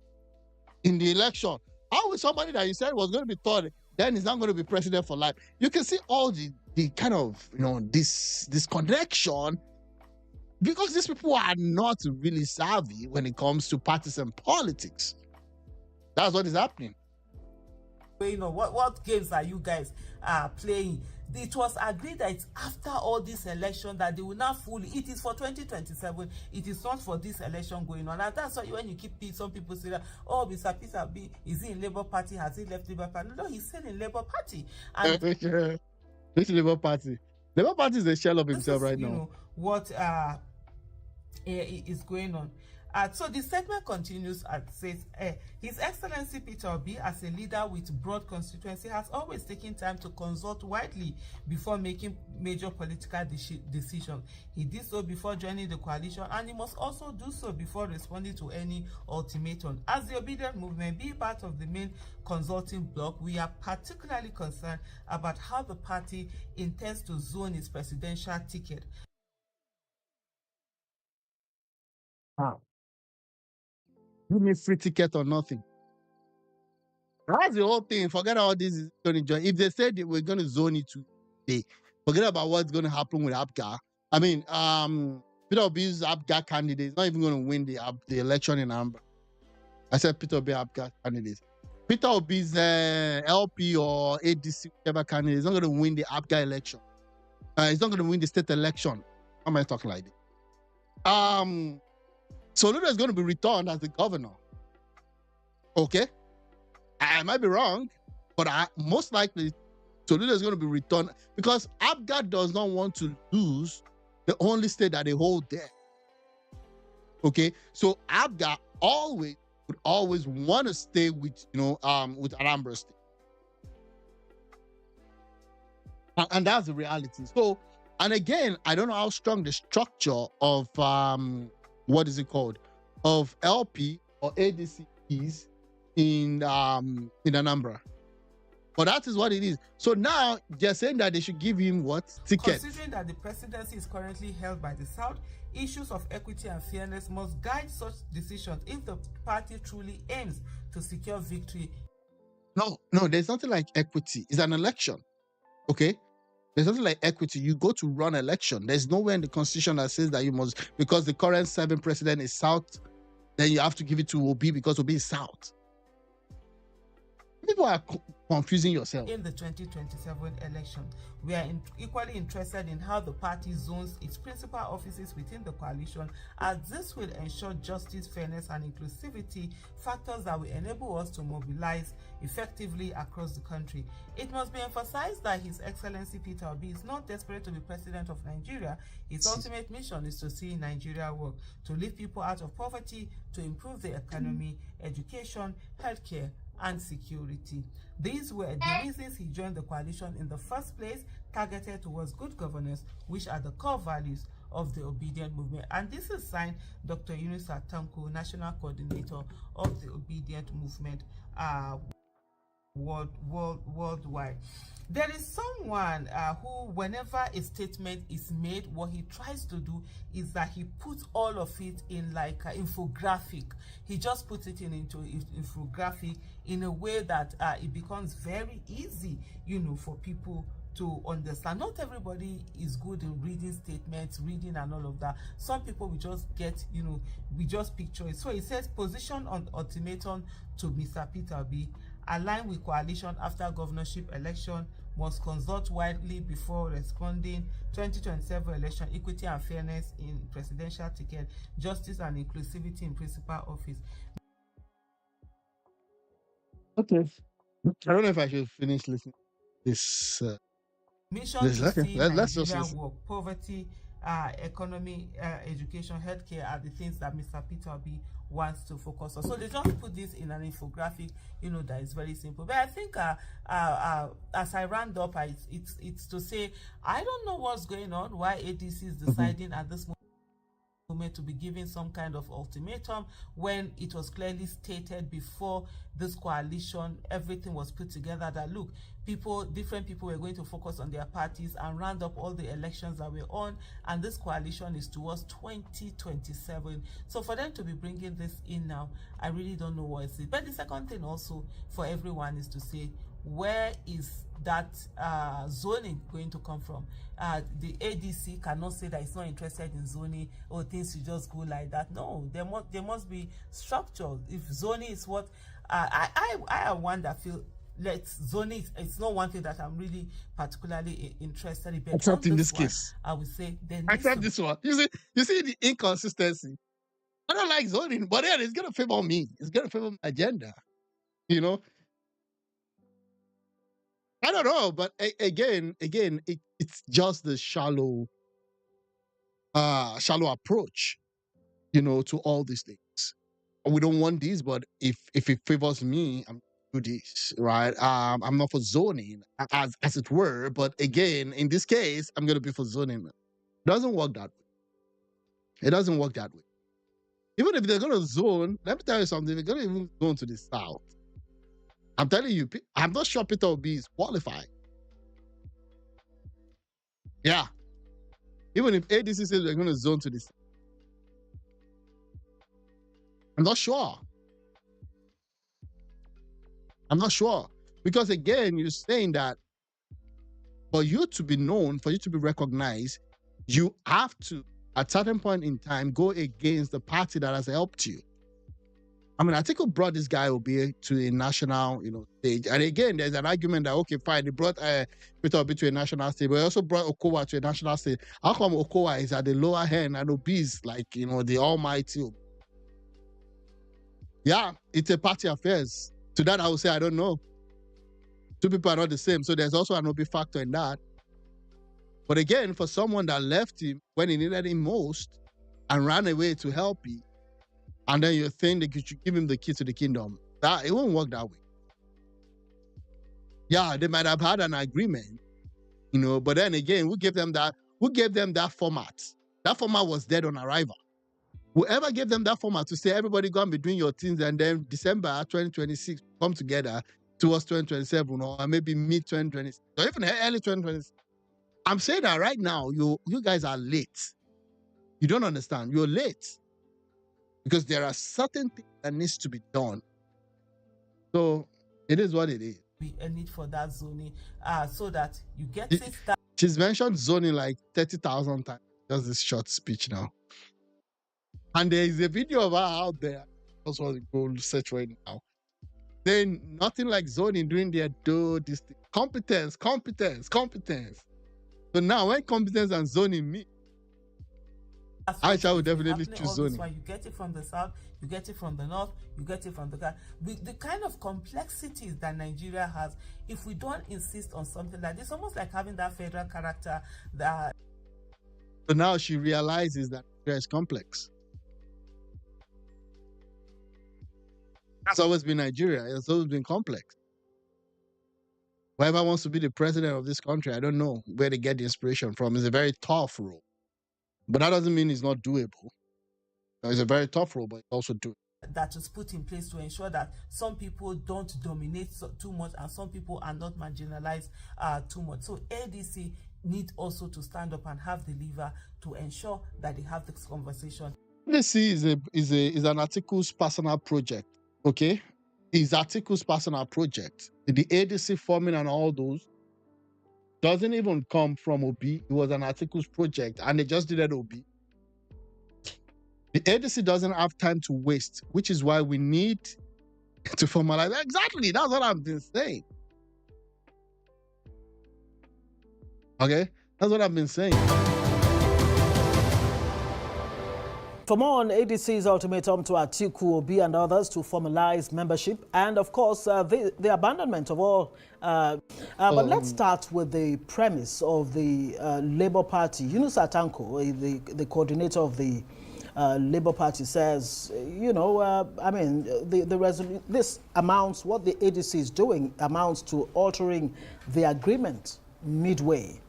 in the election. How is somebody that you said was going to be third, then he's not going to be president for life? You can see all the kind of, you know, this connection, because these people are not really savvy when it comes to partisan politics. That's what is happening. You know, what games are you guys playing? It was agreed that it's after all this election that they will not fully, it is for 2027, it is not for this election going on. And that's why when you keep some people say that, oh, Mr. Peter B, is he in Labour Party? Has he left Labour Party? No, he's still in Labour Party. And this Labour Party. Labour Party is a shell of himself right now. You know, what is going on. So the statement continues and says, His Excellency Peter Obi, as a leader with broad constituency, has always taken time to consult widely before making major political decisions. He did so before joining the coalition, and he must also do so before responding to any ultimatum. As the Obedient Movement, being part of the main consulting bloc, we are particularly concerned about how the party intends to zone its presidential ticket. Give me free ticket or nothing. That's the whole thing. Forget all this is going to enjoy. If they said we're going to zone it today, forget about what's going to happen with APGA. I mean, Peter Obi's APGA candidate is not even going to win the election in Anambra. I said Peter Obi APGA candidate. Peter Obi's LP or ADC, whatever candidate, is not going to win the APGA election. He's not going to win the state election. How am I talking like this? Soludo is going to be returned as the governor. Okay? I might be wrong, but most likely Soludo is going to be returned because APGA does not want to lose the only state that they hold there. Okay? So APGA would always want to stay with, with Anambra State. And that's the reality. So, and again, I don't know how strong the structure of what is it called, of LP or ADC is in Anambra. But that is what it is. So now they're saying that they should give him what? Ticket. Considering that the presidency is currently held by the South, issues of equity and fairness must guide such decisions if the party truly aims to secure victory. No, there's nothing like equity. It's an election. Okay? There's nothing like equity. You go to run election. There's nowhere in the constitution that says that you must, because the current serving president is South, then you have to give it to Obi because Obi is South. People are confusing yourself. In the 2027 election, we are equally interested in how the party zones its principal offices within the coalition, as this will ensure justice, fairness, and inclusivity, factors that will enable us to mobilize effectively across the country. It must be emphasized that His Excellency Peter Obi is not desperate to be president of Nigeria. His ultimate mission is to see Nigeria work, to lift people out of poverty, to improve the economy, education, healthcare, and security. These were the reasons he joined the coalition in the first place, targeted towards good governance, which are the core values of the Obedient Movement. And this is signed Dr. Yunusa Tanko, National Coordinator of the Obedient Movement worldwide. There is someone who, whenever a statement is made, what he tries to do is that he puts all of it in like an infographic. He just puts it into infographic in a way that it becomes very easy, for people to understand. Not everybody is good in reading statements, reading and all of that. Some people will just get, we just picture it. So it says, position on ultimatum to Mr. Peter Obi, align with coalition after governorship election, must consult widely before responding, 2027 election, equity and fairness in presidential ticket, justice and inclusivity in principal office. Okay. I don't know if I should finish listening to this. Mission to see Nigeria work, poverty, economy, education, healthcare are the things that Mr. Peter Obi wants to focus on. So they just put this in an infographic, that is very simple. But I think as I round up, it's to say, I don't know what's going on, why ADC is deciding at this moment to be giving some kind of ultimatum when it was clearly stated before this coalition, everything was put together, that look, different people were going to focus on their parties and round up all the elections that were on, and this coalition is towards 2027. So for them to be bringing this in now, I really don't know what it is. But the second thing also for everyone is to say, where is that zoning going to come from? The ADC cannot say that it's not interested in zoning or things should just go like that. No, there must be structure. If zoning is what I am one that feel, zoning, it's not one thing that I'm really particularly interested in. Except in this case, I would say except this one. You see the inconsistency. I don't like zoning, but yeah, it's gonna favor me. It's gonna favor my agenda. I don't know, but again, it's just the shallow approach, to all these things. We don't want this, but if it favors me, I'm do this, right? I'm not for zoning, as it were, but again, in this case, I'm gonna be for zoning. It doesn't work that way. It doesn't work that way. Even if they're gonna zone, let me tell you something, they're gonna even zone to the south. I'm telling you, I'm not sure Peter Obi is qualified. Yeah. Even if ADC says they're going to zone to this, I'm not sure. I'm not sure. Because again, you're saying that for you to be known, for you to be recognized, you have to, at a certain point in time, go against the party that has helped you. I mean, I think we brought this guy Obi to a national, stage. And again, there's an argument that, okay, fine, they brought Peter Obi to a national stage, but they also brought Okowa to a national stage. How come Okowa is at the lower end and Obi is like, the almighty? Yeah, it's a party affairs. To that, I would say, I don't know. Two people are not the same. So there's also an Obi factor in that. But again, for someone that left him when he needed him most and ran away to help him, and then you think that you should give him the key to the kingdom, that it won't work that way. Yeah, they might have had an agreement, but then again, who gave them that format? That format was dead on arrival. Whoever gave them that format to say everybody go and be doing your things, and then December 2026 come together towards 2027 or maybe mid 2026 or even early 2026. I'm saying that right now, you guys are late. You don't understand. You're late. Because there are certain things that needs to be done. So it is what it is. A need for that zoning, so that you get it. She's mentioned zoning like 30,000 times. Just this short speech now. And there is a video of her out there. That's what you go search right now. Then nothing like zoning doing their this thing. Competence. So now when competence and zoning meet, I would definitely choose zoning. You get it from the south, you get it from the north, you get it from the kind of complexities that Nigeria has. If we don't insist on something like this, almost like having that federal character that. So now she realizes that Nigeria is complex. That's always been Nigeria. It's always been complex. Whoever wants to be the president of this country, I don't know where they get the inspiration from. It's a very tough role. But that doesn't mean it's not doable. It's a very tough role, but it's also doable. That is put in place to ensure that some people don't dominate too much and some people are not marginalized too much. So ADC need also to stand up and have the lever to ensure that they have this conversation. ADC is an Article's personal project, okay? It's Article's personal project. The ADC forming and all those doesn't even come from Obi. It was an Article's project and they just did it Obi. The ADC doesn't have time to waste, which is why we need to formalize. Exactly, that's what I've been saying. Okay, that's what I've been saying. For more on ADC's ultimatum to Atiku, Obi and others to formalize membership and, of course, the abandonment of all. But let's start with the premise of the Labour Party. Yunus Atanko, the coordinator of the Labour Party, says, I mean, this amounts, what the ADC is doing amounts to altering the agreement midway.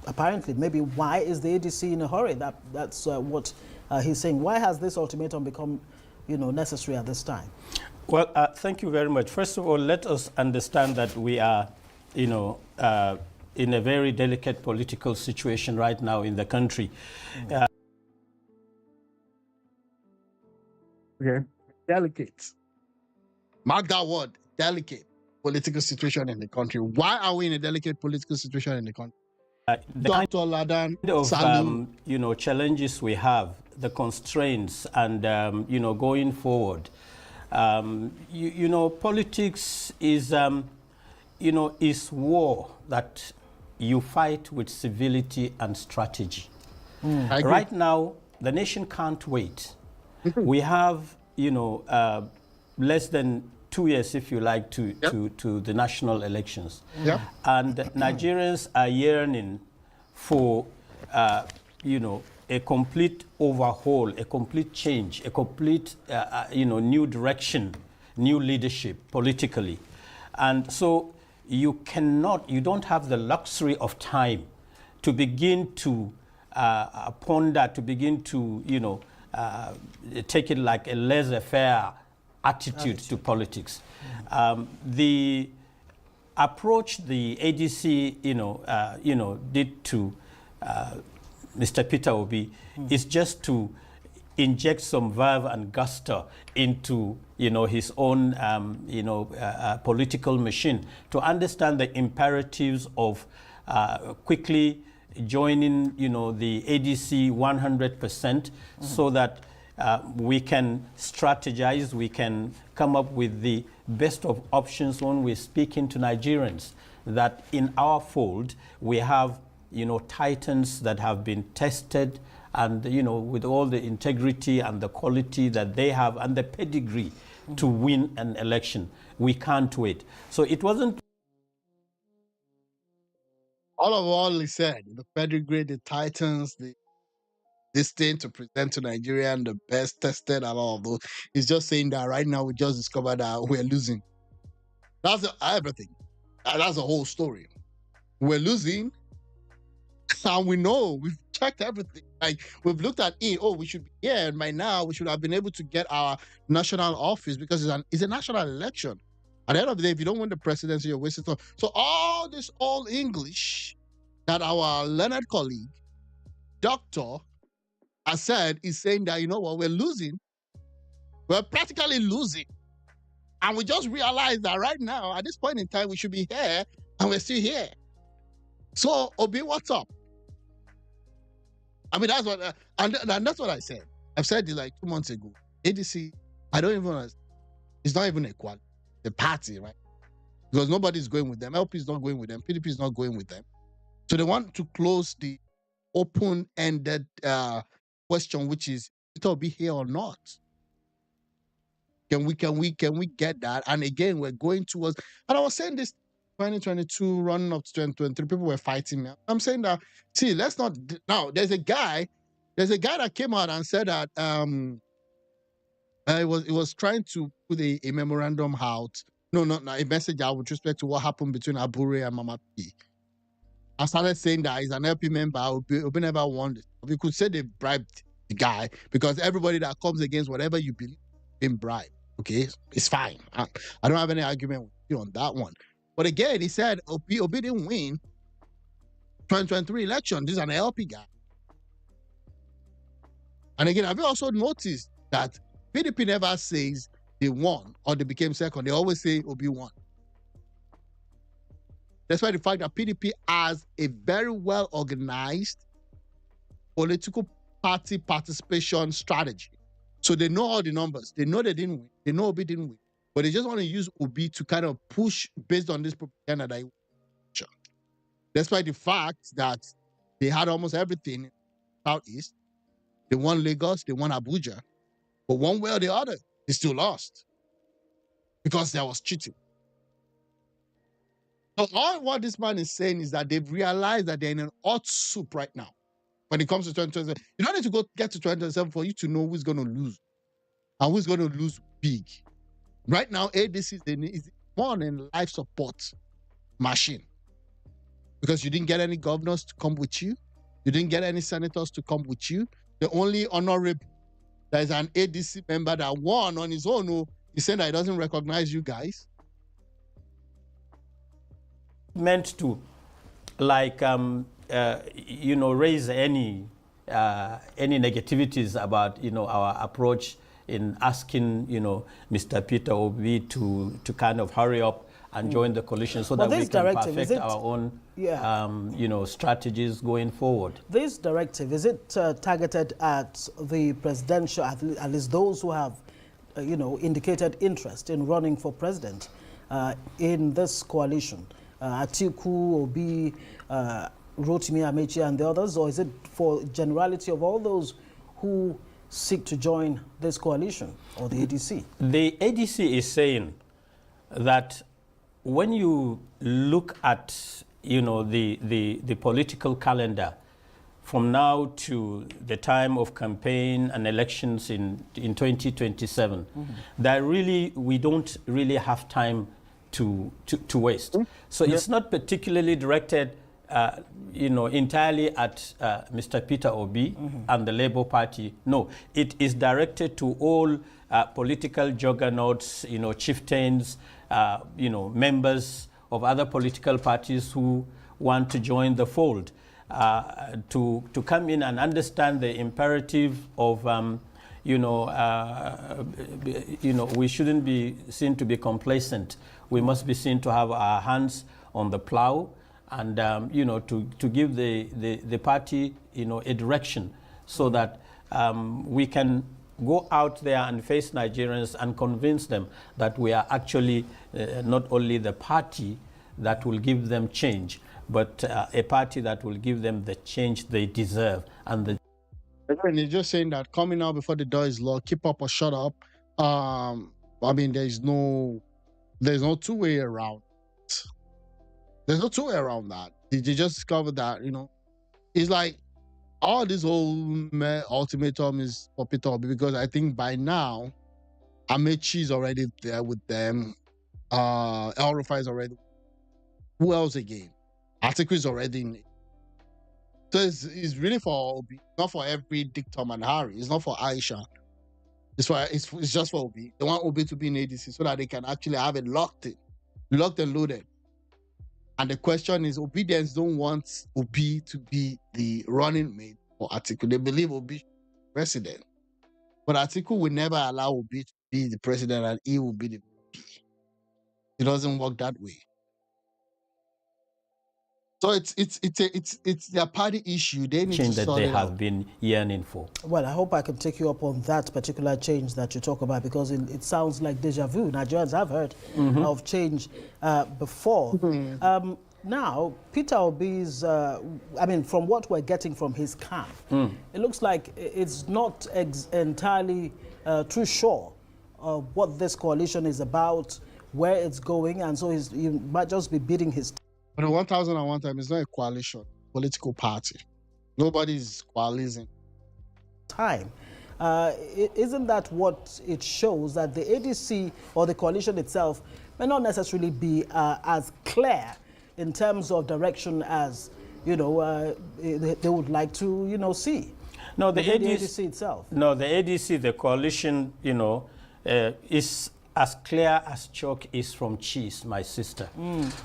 Apparently, maybe why is the ADC in a hurry? That's what he's saying. Why has this ultimatum become, necessary at this time? Well, thank you very much. First of all, let us understand that we are, in a very delicate political situation right now in the country. Okay. Delicate. Mark that word, delicate political situation in the country. Why are we in a delicate political situation in the country? Dr. Ladan, of challenges we have, the constraints, and going forward. Politics is is war that you fight with civility and strategy. Right now, the nation can't wait. We have less than 2 years, if you like, to the national elections. And Nigerians are yearning for, a complete overhaul, a complete change, a complete, new direction, new leadership politically. And so you don't have the luxury of time to begin to ponder, to begin to, take it like a laissez-faire attitude to politics. The approach the ADC, did to Mr. Peter Obi is just to inject some verve and gusto into, his own, political machine, to understand the imperatives of quickly joining, the ADC 100%, so that we can strategize, we can come up with the best of options when we're speaking to Nigerians, that in our fold we have, titans that have been tested and, with all the integrity and the quality that they have and the pedigree to win an election. We can't wait. So it wasn't all he said, the pedigree, the titans, this thing to present to Nigeria and the best tested and all of those. He's just saying that right now we just discovered that we're losing. That's everything. That's the whole story. We're losing, and we know, we've checked everything. Like, we've looked at it, we should be here, and by now we should have been able to get our national office because it's a national election. At the end of the day, if you don't win the presidency, you're wasting time. So all this old English that our learned colleague, Doctor, has said is saying that, we're losing. We're practically losing. And we just realized that right now, at this point in time, we should be here, and we're still here. So, Obi, what's up? I mean, that's what, and that's what I said. I've said it like 2 months ago. ADC, I don't even understand. It's not even equal. the party, right? Because nobody's going with them. LP is not going with them. PDP is not going with them. So they want to close the open-ended question, which is, it'll be here or not. Can we get that? And again, we're going towards, and I was saying this 2022 running up to 2023, people were fighting me. I'm saying that, see, let's not, now there's a guy that came out and said that it was trying to put a memorandum out, not a message out with respect to what happened between Abure and Mama P. I started saying that he's an LP member. Obi never won this. We could say they bribed the guy because everybody that comes against whatever you believe been bribed. Okay, it's fine. I don't have any argument with you on that one. But again, he said Obi didn't win 2023 election. This is an LP guy. And again, have you also noticed that PDP never says they won or they became second? They always say Obi won. That's why the fact that PDP has a very well organized political party participation strategy. So they know all the numbers. They know they didn't win. They know Obi didn't win. But they just want to use Obi to kind of push based on this propaganda that he won. That's why the fact that they had almost everything in Southeast. They won Lagos, they won Abuja. But one way or the other, they still lost. Because there was cheating. So all what this man is saying is that they've realized that they're in an hot soup right now. When it comes to 2027, you don't need to go get to 2027 for you to know who's going to lose. And who's going to lose big. Right now, ADC is more in life support machine. Because you didn't get any governors to come with you. You didn't get any senators to come with you. The only honorable that is an ADC member that won on his own, he said that he doesn't recognize you guys. Meant to, like, raise any negativities about, our approach in asking, Mr. Peter Obi to kind of hurry up and join the coalition so that we can perfect our own, strategies going forward. This directive, is it targeted at the presidential, at least those who have, indicated interest in running for president in this coalition? Atiku, Obi, Rotimi Amechi and the others, or is it for generality of all those who seek to join this coalition or the ADC? The ADC is saying that when you look at, the political calendar from now to the time of campaign and elections in 2027, that really, we don't really have time to waste. So it's not particularly directed, entirely at Mr. Peter Obi and the Labour Party. No, it is directed to all political juggernauts, chieftains, members of other political parties who want to join the fold, to come in and understand the imperative of we shouldn't be seen to be complacent. We must be seen to have our hands on the plow and, to give the party, a direction so that we can go out there and face Nigerians and convince them that we are actually not only the party that will give them change, but a party that will give them the change they deserve. And he's just saying that coming out before the door is locked, keep up or shut up. There's no two-way around. There's no two-way around that. They just discovered that, it's like all this whole ultimatum is for Peter Obi, because I think by now, Amechi is already there with them. El Rufai is already. Who else again? Atiku is already in it. So it's really for Obi, not for every Dick, Tom, and Harry. It's not for Aisha. It's just for Obi. They want Obi to be in ADC so that they can actually have it locked and loaded. And the question is, Obidians don't want Obi to be the running mate for Atiku. They believe Obi should be president. But Atiku will never allow Obi to be the president and he will be the VP. It doesn't work that way. So it's their party issue. They need to change that sort they it have out. been yearning for. Well, I hope I can take you up on that particular change that you talk about, because it sounds like deja vu. Nigerians have heard of change before. Now, Peter Obi's, I mean, from what we're getting from his camp, it looks like it's not entirely too sure of what this coalition is about, where it's going, and so he might just be bidding his But the 1001 time is not a coalition, political party. Nobody's coalizing. time. Isn't that what it shows, that the ADC or the coalition itself may not necessarily be as clear in terms of direction as, you know, they would like to, you know, see? No, the ADC itself. No, the ADC, the coalition, you know, is as clear as chalk is from cheese, my sister.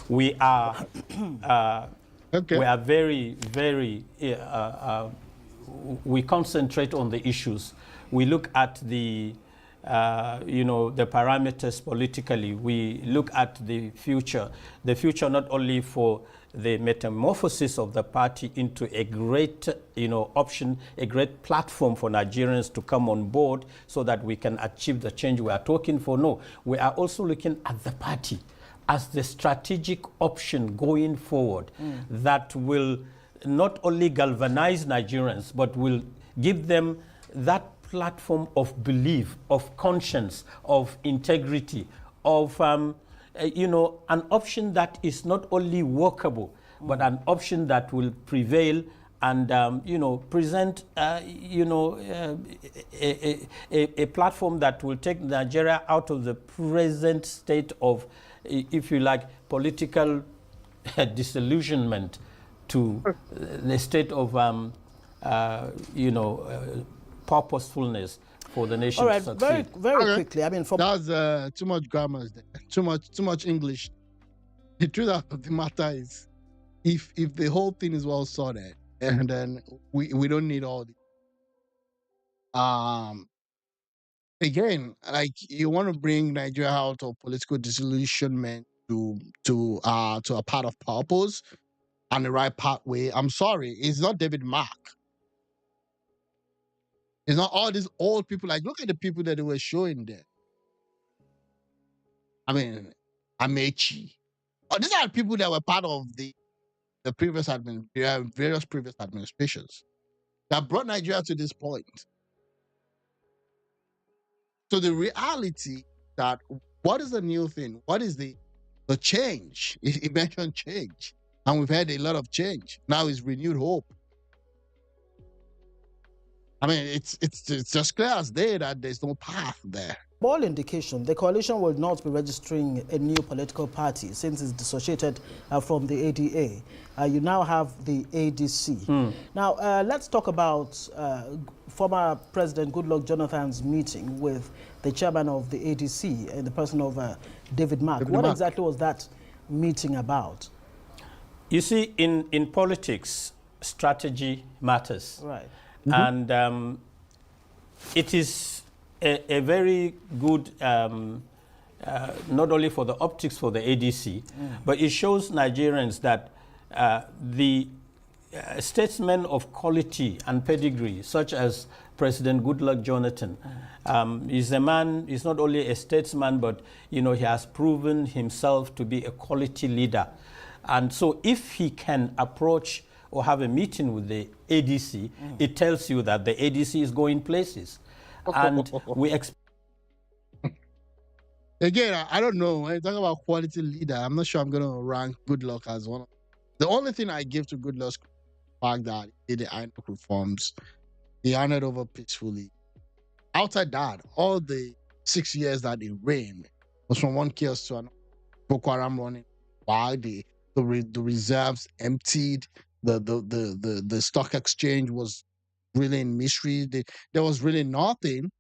We are, we are very, very, we concentrate on the issues. We look at the, you know, the parameters politically. We look at the future not only for the metamorphosis of the party into a great, you know, option, a great platform for Nigerians to come on board so that we can achieve the change we are talking for. No, we are also looking at the party as the strategic option going forward that will not only galvanize Nigerians, but will give them that platform of belief, of conscience, of integrity, of you know, an option that is not only workable, but an option that will prevail and you know, present you know, a platform that will take Nigeria out of the present state of, if you like, political disillusionment to the state of you know, purposefulness for the nation. All right, to succeed. very quickly. I mean, from That's too much grammar, too much English. The truth of the matter is, if the whole thing is well sorted, and then we don't need all the again, like, you want to bring Nigeria out of political disillusionment to a part of purpose and the right pathway. I'm sorry, it's not David Mark. It's not all these old people. Like, look at the people that they were showing there. I mean, Amechi. Oh, these are people that were part of the previous various previous administrations that brought Nigeria to this point. So the reality that, what is the new thing? What is the change? He mentioned change, and we've had a lot of change. Now is renewed hope. I mean, it's just clear as day that there's no path there. all indication, the coalition will not be registering a new political party since it's dissociated from the ADA. You now have the ADC. Now, let's talk about former President Goodluck Jonathan's meeting with the chairman of the ADC in the person of David Mark. What exactly was that meeting about? You see, in politics, strategy matters. Right. And it is a very good, not only for the optics for the ADC, but it shows Nigerians that the statesmen of quality and pedigree, such as President Goodluck Jonathan, is a man, is not only a statesman, but he has proven himself to be a quality leader. And so if he can approach or have a meeting with the ADC, it tells you that the ADC is going places. And we expect... Again, I don't know. When you talk about quality leader, I'm not sure I'm going to rank Goodluck as one. The only thing I give to Goodluck's fact that he did the INEC reforms, he handed over peacefully. Outside that, all the 6 years that he reigned was from one chaos to another. Boko Haram running wild, the reserves emptied, the stock exchange was really in mystery. There was really nothing,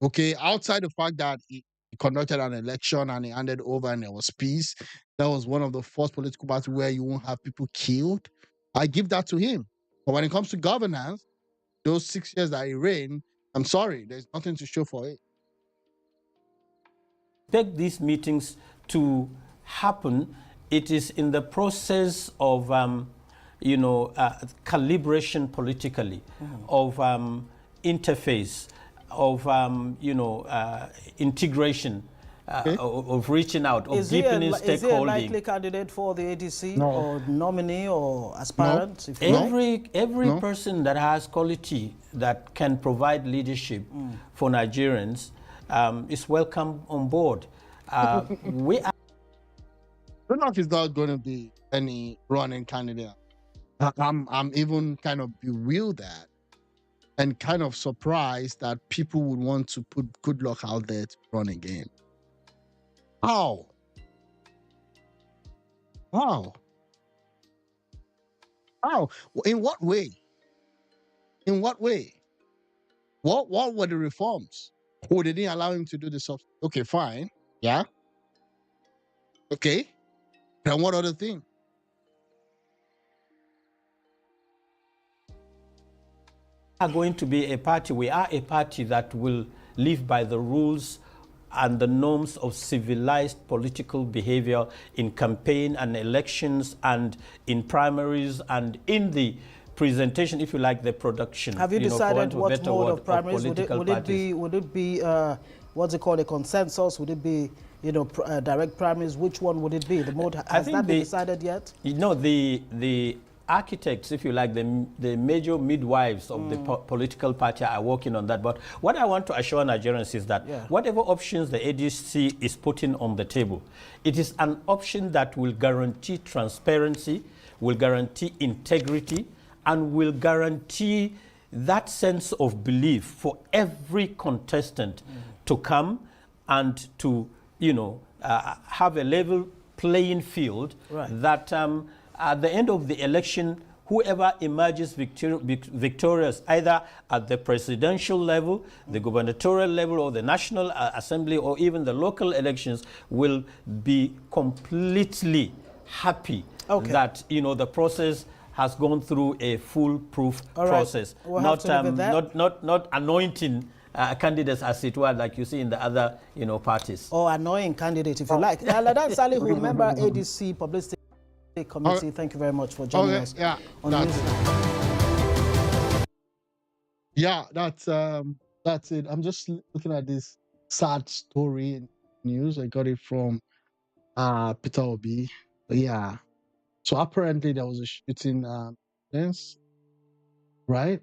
okay, outside the fact that he conducted an election and he handed over and there was peace. That was one of the first political parties where you won't have people killed. I give that to him. But when it comes to governance, those 6 years that he reigned, I'm sorry, there's nothing to show for it. Expect these meetings to happen it is in the process of, you know, calibration politically, of interface, of, you know, integration, of reaching out, of deepening stakeholding. Is he a likely candidate for the ADC or nominee or aspirant? No. Every person that has quality that can provide leadership for Nigerians is welcome on board. We are. I don't know if it's not going to be any running candidate. I'm even kind of bewildered and kind of surprised that people would want to put Good Luck out there to run again. How? How? How? In what way? In what way? What were the reforms? Oh, they didn't allow him to do the stuff. Okay, fine. Yeah. Okay. And what other thing? We are going to be a party. We are a party that will live by the rules and the norms of civilized political behavior in campaign and elections and in primaries and in the presentation, if you like, the production. Have you decided what mode of primaries? Would it be what's it called, a consensus? Would it be, you know, direct primaries? Which one would it be? The mode, has that been decided yet? You know, the architects, if you like, the major midwives of the political party are working on that. But what I want to assure Nigerians is that whatever options the ADC is putting on the table, it is an option that will guarantee transparency, will guarantee integrity, and will guarantee that sense of belief for every contestant to come and to, you know, have a level playing field that at the end of the election, whoever emerges victorious, either at the presidential level, the gubernatorial level, or the National Assembly, or even the local elections, will be completely happy that, you know, the process has gone through a foolproof process, not anointing candidates, as it were, like you see in the other, you know, parties. Or annoying candidates, if you like. Ladan Salihu, member ADC Publicity Committee, thank you very much for joining us. Yeah, that's it. I'm just looking at this sad story in news. I got it from Peter Obi. Yeah. So apparently there was a shooting right?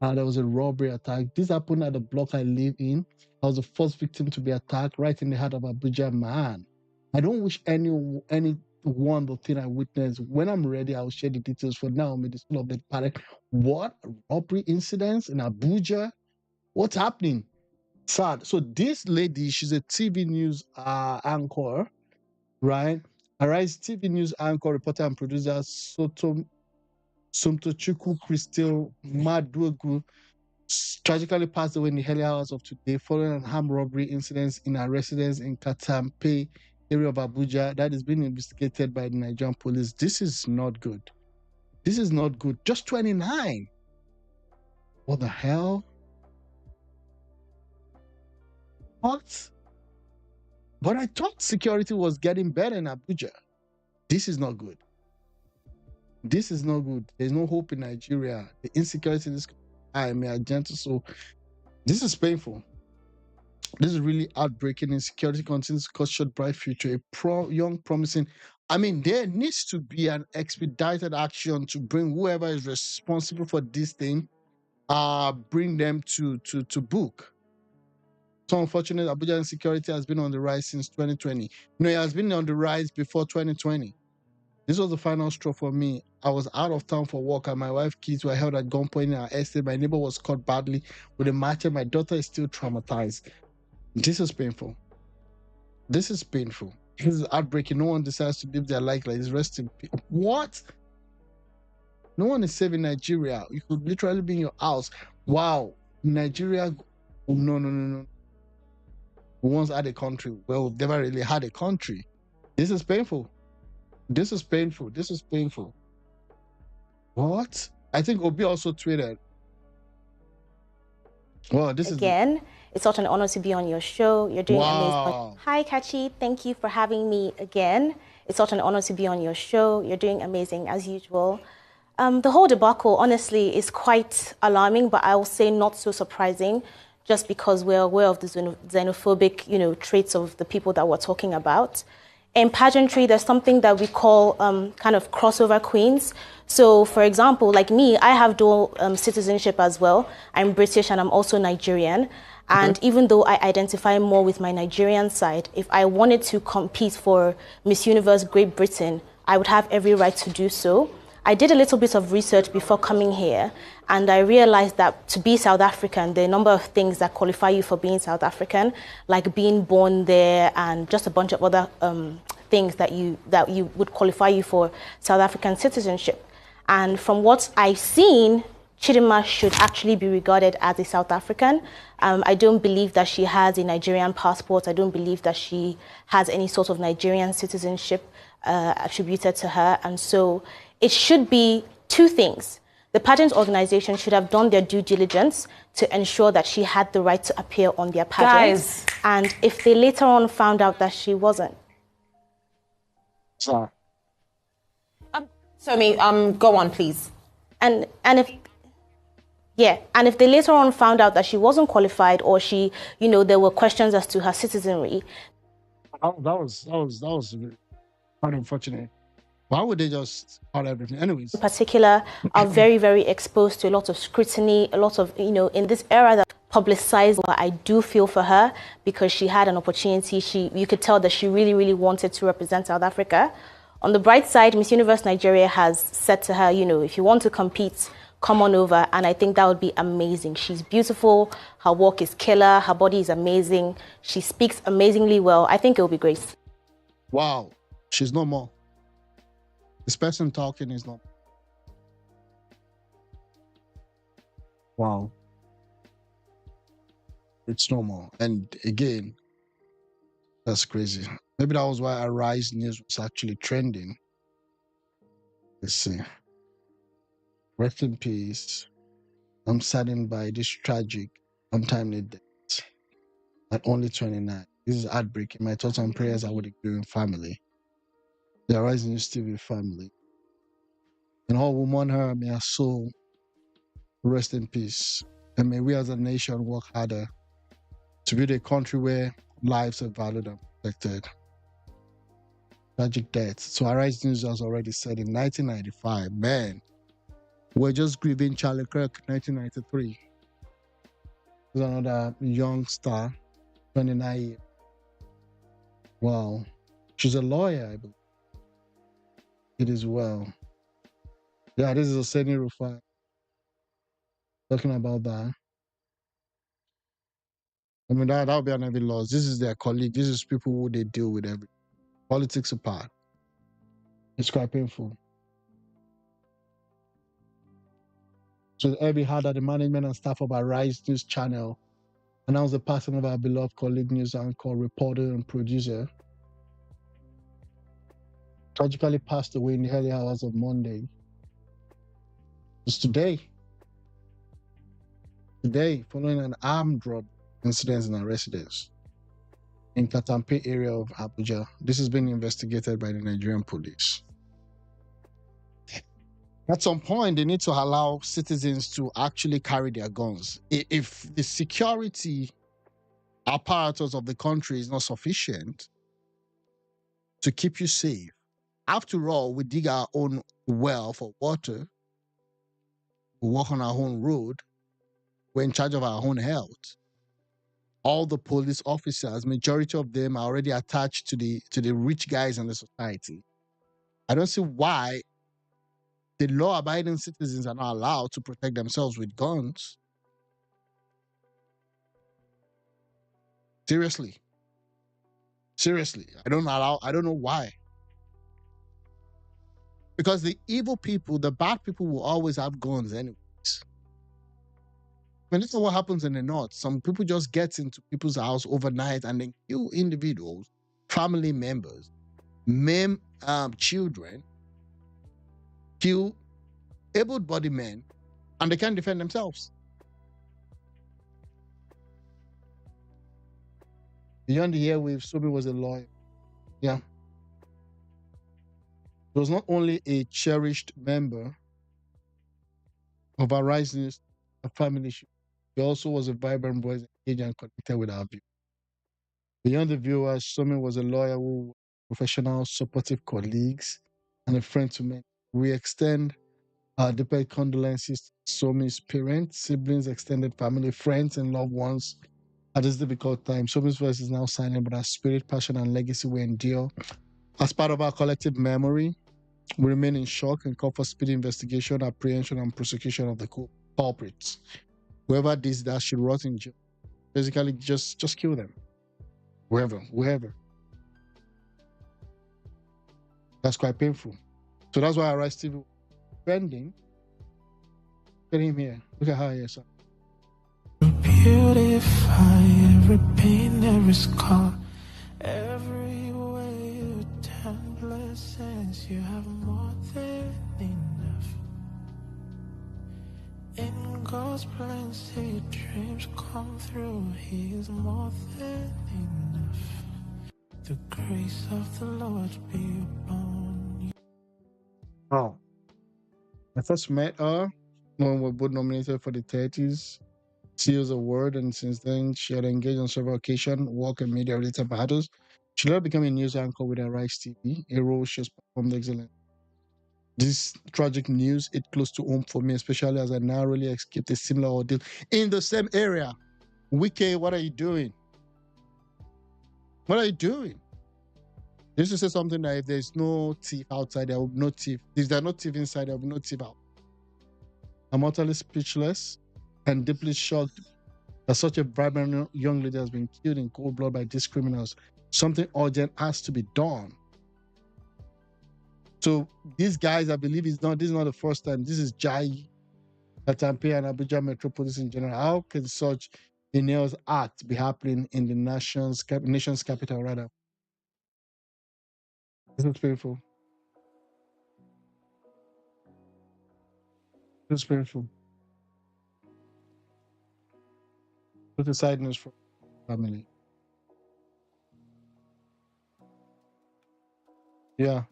There was a robbery attack. This happened at the block I live in. I was the first victim to be attacked right in the heart of Abuja. Man, I don't wish anyone the thing I witnessed. When I'm ready, I'll share the details. For now, may the soul of the parent. What? Robbery incidents in Abuja? What's happening? Sad. So this lady, she's a TV news anchor, right? Arise TV news anchor, reporter, and producer Somtochukwu Christel Maduegu tragically passed away in the early hours of today following an armed robbery incident in her residence in Katampe area of Abuja that is being investigated by the Nigerian police. This is not good. This is not good. Just 29. What the hell? What? But I thought security was getting better in Abuja. This is not good. This is not good. There's no hope in Nigeria. The insecurity in this country, so this is painful. This is really heartbreaking. Insecurity continues to cut short bright future. A young, promising. I mean, there needs to be an expedited action to bring whoever is responsible for this thing, bring them to book. So unfortunately, Abuja insecurity has been on the rise since 2020. You know, it has been on the rise before 2020. This was the final straw for me. I was out of town for work and my wife's kids were held at gunpoint in our estate. My neighbor was caught badly with a machete. My daughter is still traumatized. This is painful. This is painful. This is heartbreaking. No one decides to live their life like this. Rest in peace. What? No one is saving Nigeria. You could literally be in your house. Wow. Nigeria. No. We once had a country. Well, we've never really had a country. This is painful. This is painful. This is painful. What? I think Obi also tweeted. Well, this again. It's such an honor to be on your show. You're doing amazing. Hi, Kachi. Thank you for having me again. It's such an honor to be on your show. You're doing amazing as usual. The whole debacle, honestly, is quite alarming, but I will say not so surprising, just because we're aware of the xenophobic, traits of the people that we're talking about. In pageantry, there's something that we call kind of crossover queens. So, for example, like me, I have dual citizenship as well. I'm British and I'm also Nigerian. And even though I identify more with my Nigerian side, if I wanted to compete for Miss Universe Great Britain, I would have every right to do so. I did a little bit of research before coming here, and I realized that to be South African, there are a number of things that qualify you for being South African, like being born there and just a bunch of other things that you would qualify you for South African citizenship. And from what I've seen, Chidinma should actually be regarded as a South African. I don't believe that she has a Nigerian passport. I don't believe that she has any sort of Nigerian citizenship attributed to her. And so it should be two things. The pageant organization should have done their due diligence to ensure that she had the right to appear on their pageant. Guys. And if they later on found out that she wasn't. Sorry. Somi, go on, please. And if they later on found out that she wasn't qualified, or she, there were questions as to her citizenry. That was quite unfortunate. Why would they just cut everything? Anyways. In particular, are very, very exposed to a lot of scrutiny, a lot of, in this era that publicized. I do feel for her because she had an opportunity. You could tell that she really, really wanted to represent South Africa. On the bright side, Miss Universe Nigeria has said to her, if you want to compete, come on over. And I think that would be amazing. She's beautiful. Her work is killer. Her body is amazing. She speaks amazingly well. I think it will be great. Wow. She's no more. This person talking is not. Wow. It's no more. And again, that's crazy. Maybe that was why Arise News was actually trending. Let's see. Rest in peace. I'm saddened by this tragic, untimely death at only 29. This is heartbreaking. My thoughts and prayers are with the grieving family. The Arise News TV family. And all who mourn her, may her soul rest in peace. And may we as a nation work harder to build a country where lives are valued and protected. Tragic death. So Arise News has already said in 1995, man, we're just grieving Charlie Kirk, 1993. There's another young star, 29 years. Wow. She's a lawyer, I believe. It is well. Yeah, this is a SANI Rufai talking about that. I mean, that would be an heavy loss. This is their colleague. This is people who they deal with every politics apart. It's quite painful. So every hard that the management and staff of our Rise News channel announced the passing of our beloved colleague, news anchor, reporter, and producer. Tragically passed away in the early hours of Monday. It's today, following an armed robbery incident in our residence in Katampe area of Abuja. This has been investigated by the Nigerian police. At some point, they need to allow citizens to actually carry their guns. If the security apparatus of the country is not sufficient to keep you safe, after all, we dig our own well for water, we walk on our own road, we're in charge of our own health. All the police officers, majority of them are already attached to the rich guys in the society. I don't see why the law-abiding citizens are not allowed to protect themselves with guns. Seriously. I don't know why. Because the evil people, the bad people will always have guns anyways. I mean, this is what happens in the north. Some people just get into people's house overnight and then kill individuals, family members, children, kill able-bodied men, and they can't defend themselves. Beyond the airwaves, Sobi was a lawyer. Yeah. He was not only a cherished member of our rising family, he also was a vibrant voice, engaged and connected with our view. Beyond the viewers, Somi was a loyal, professional, supportive colleagues, and a friend to many. We extend our deepest condolences to Somi's parents, siblings, extended family, friends, and loved ones at this difficult time. Somi's voice is now silent, but our spirit, passion, and legacy will endure. As part of our collective memory, we remain in shock and call for speedy investigation, apprehension, and prosecution of the culprits. Whoever did that should rot in jail. Basically, just kill them. Whoever. That's quite painful. So that's why Arise TV trending. Get him here. Look at her here, son. Beautify every pain, every scar, every way you turn blessings. You have more than enough. In God's plan, see dreams come through. He is more than enough. The grace of the Lord be upon you. Oh. I first met her when we were both nominated for the 30s. Seals Award, and since then she had engaged on several occasions, work and media related matters. She later became a news anchor with Arise TV, a role she has performed excellently. This tragic news hit close to home for me, especially as I narrowly escaped a similar ordeal in the same area. Wike, what are you doing? What are you doing? They used to say something like, if there's no thief outside, there will be no thief. If there's no thief inside, there will be no thief out. I'm utterly speechless and deeply shocked that such a vibrant young lady has been killed in cold blood by these criminals. Something urgent has to be done. So these guys, I believe, this is not the first time. This is Jai, Katampe, and Abuja Metropolis in general. How can such a nails act be happening in the nation's capital, rather? This is painful. This is painful. Put the sadness for family. Yeah.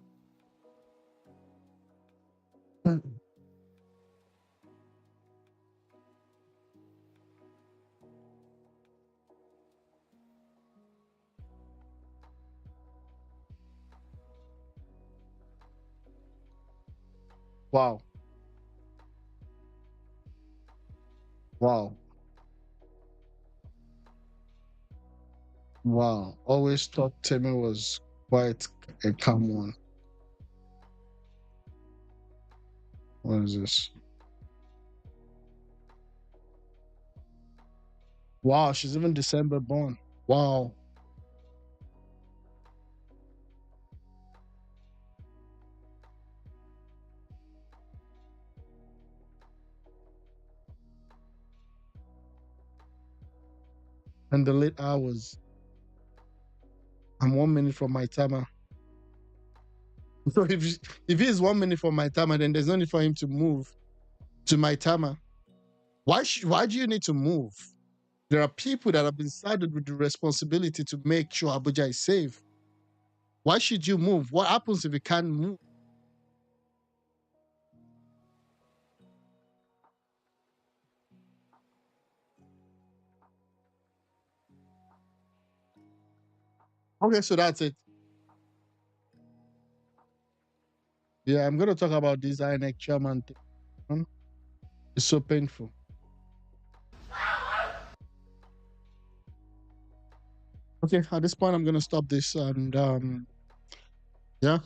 Wow. Wow. Wow. Always thought Timmy was quite a calm one. What is this? Wow, she's even December born. Wow. And the late hours. I'm 1 minute from my timer. So if he is 1 minute from my timer, then there's no need for him to move to my timer. Why do you need to move? There are people that have been saddled with the responsibility to make sure Abuja is safe. Why should you move? What happens if you can't move? Okay, so that's it. Yeah, I'm going to talk about this INEC chairman thing. It's so painful. Okay, at this point, I'm going to stop this. And yeah.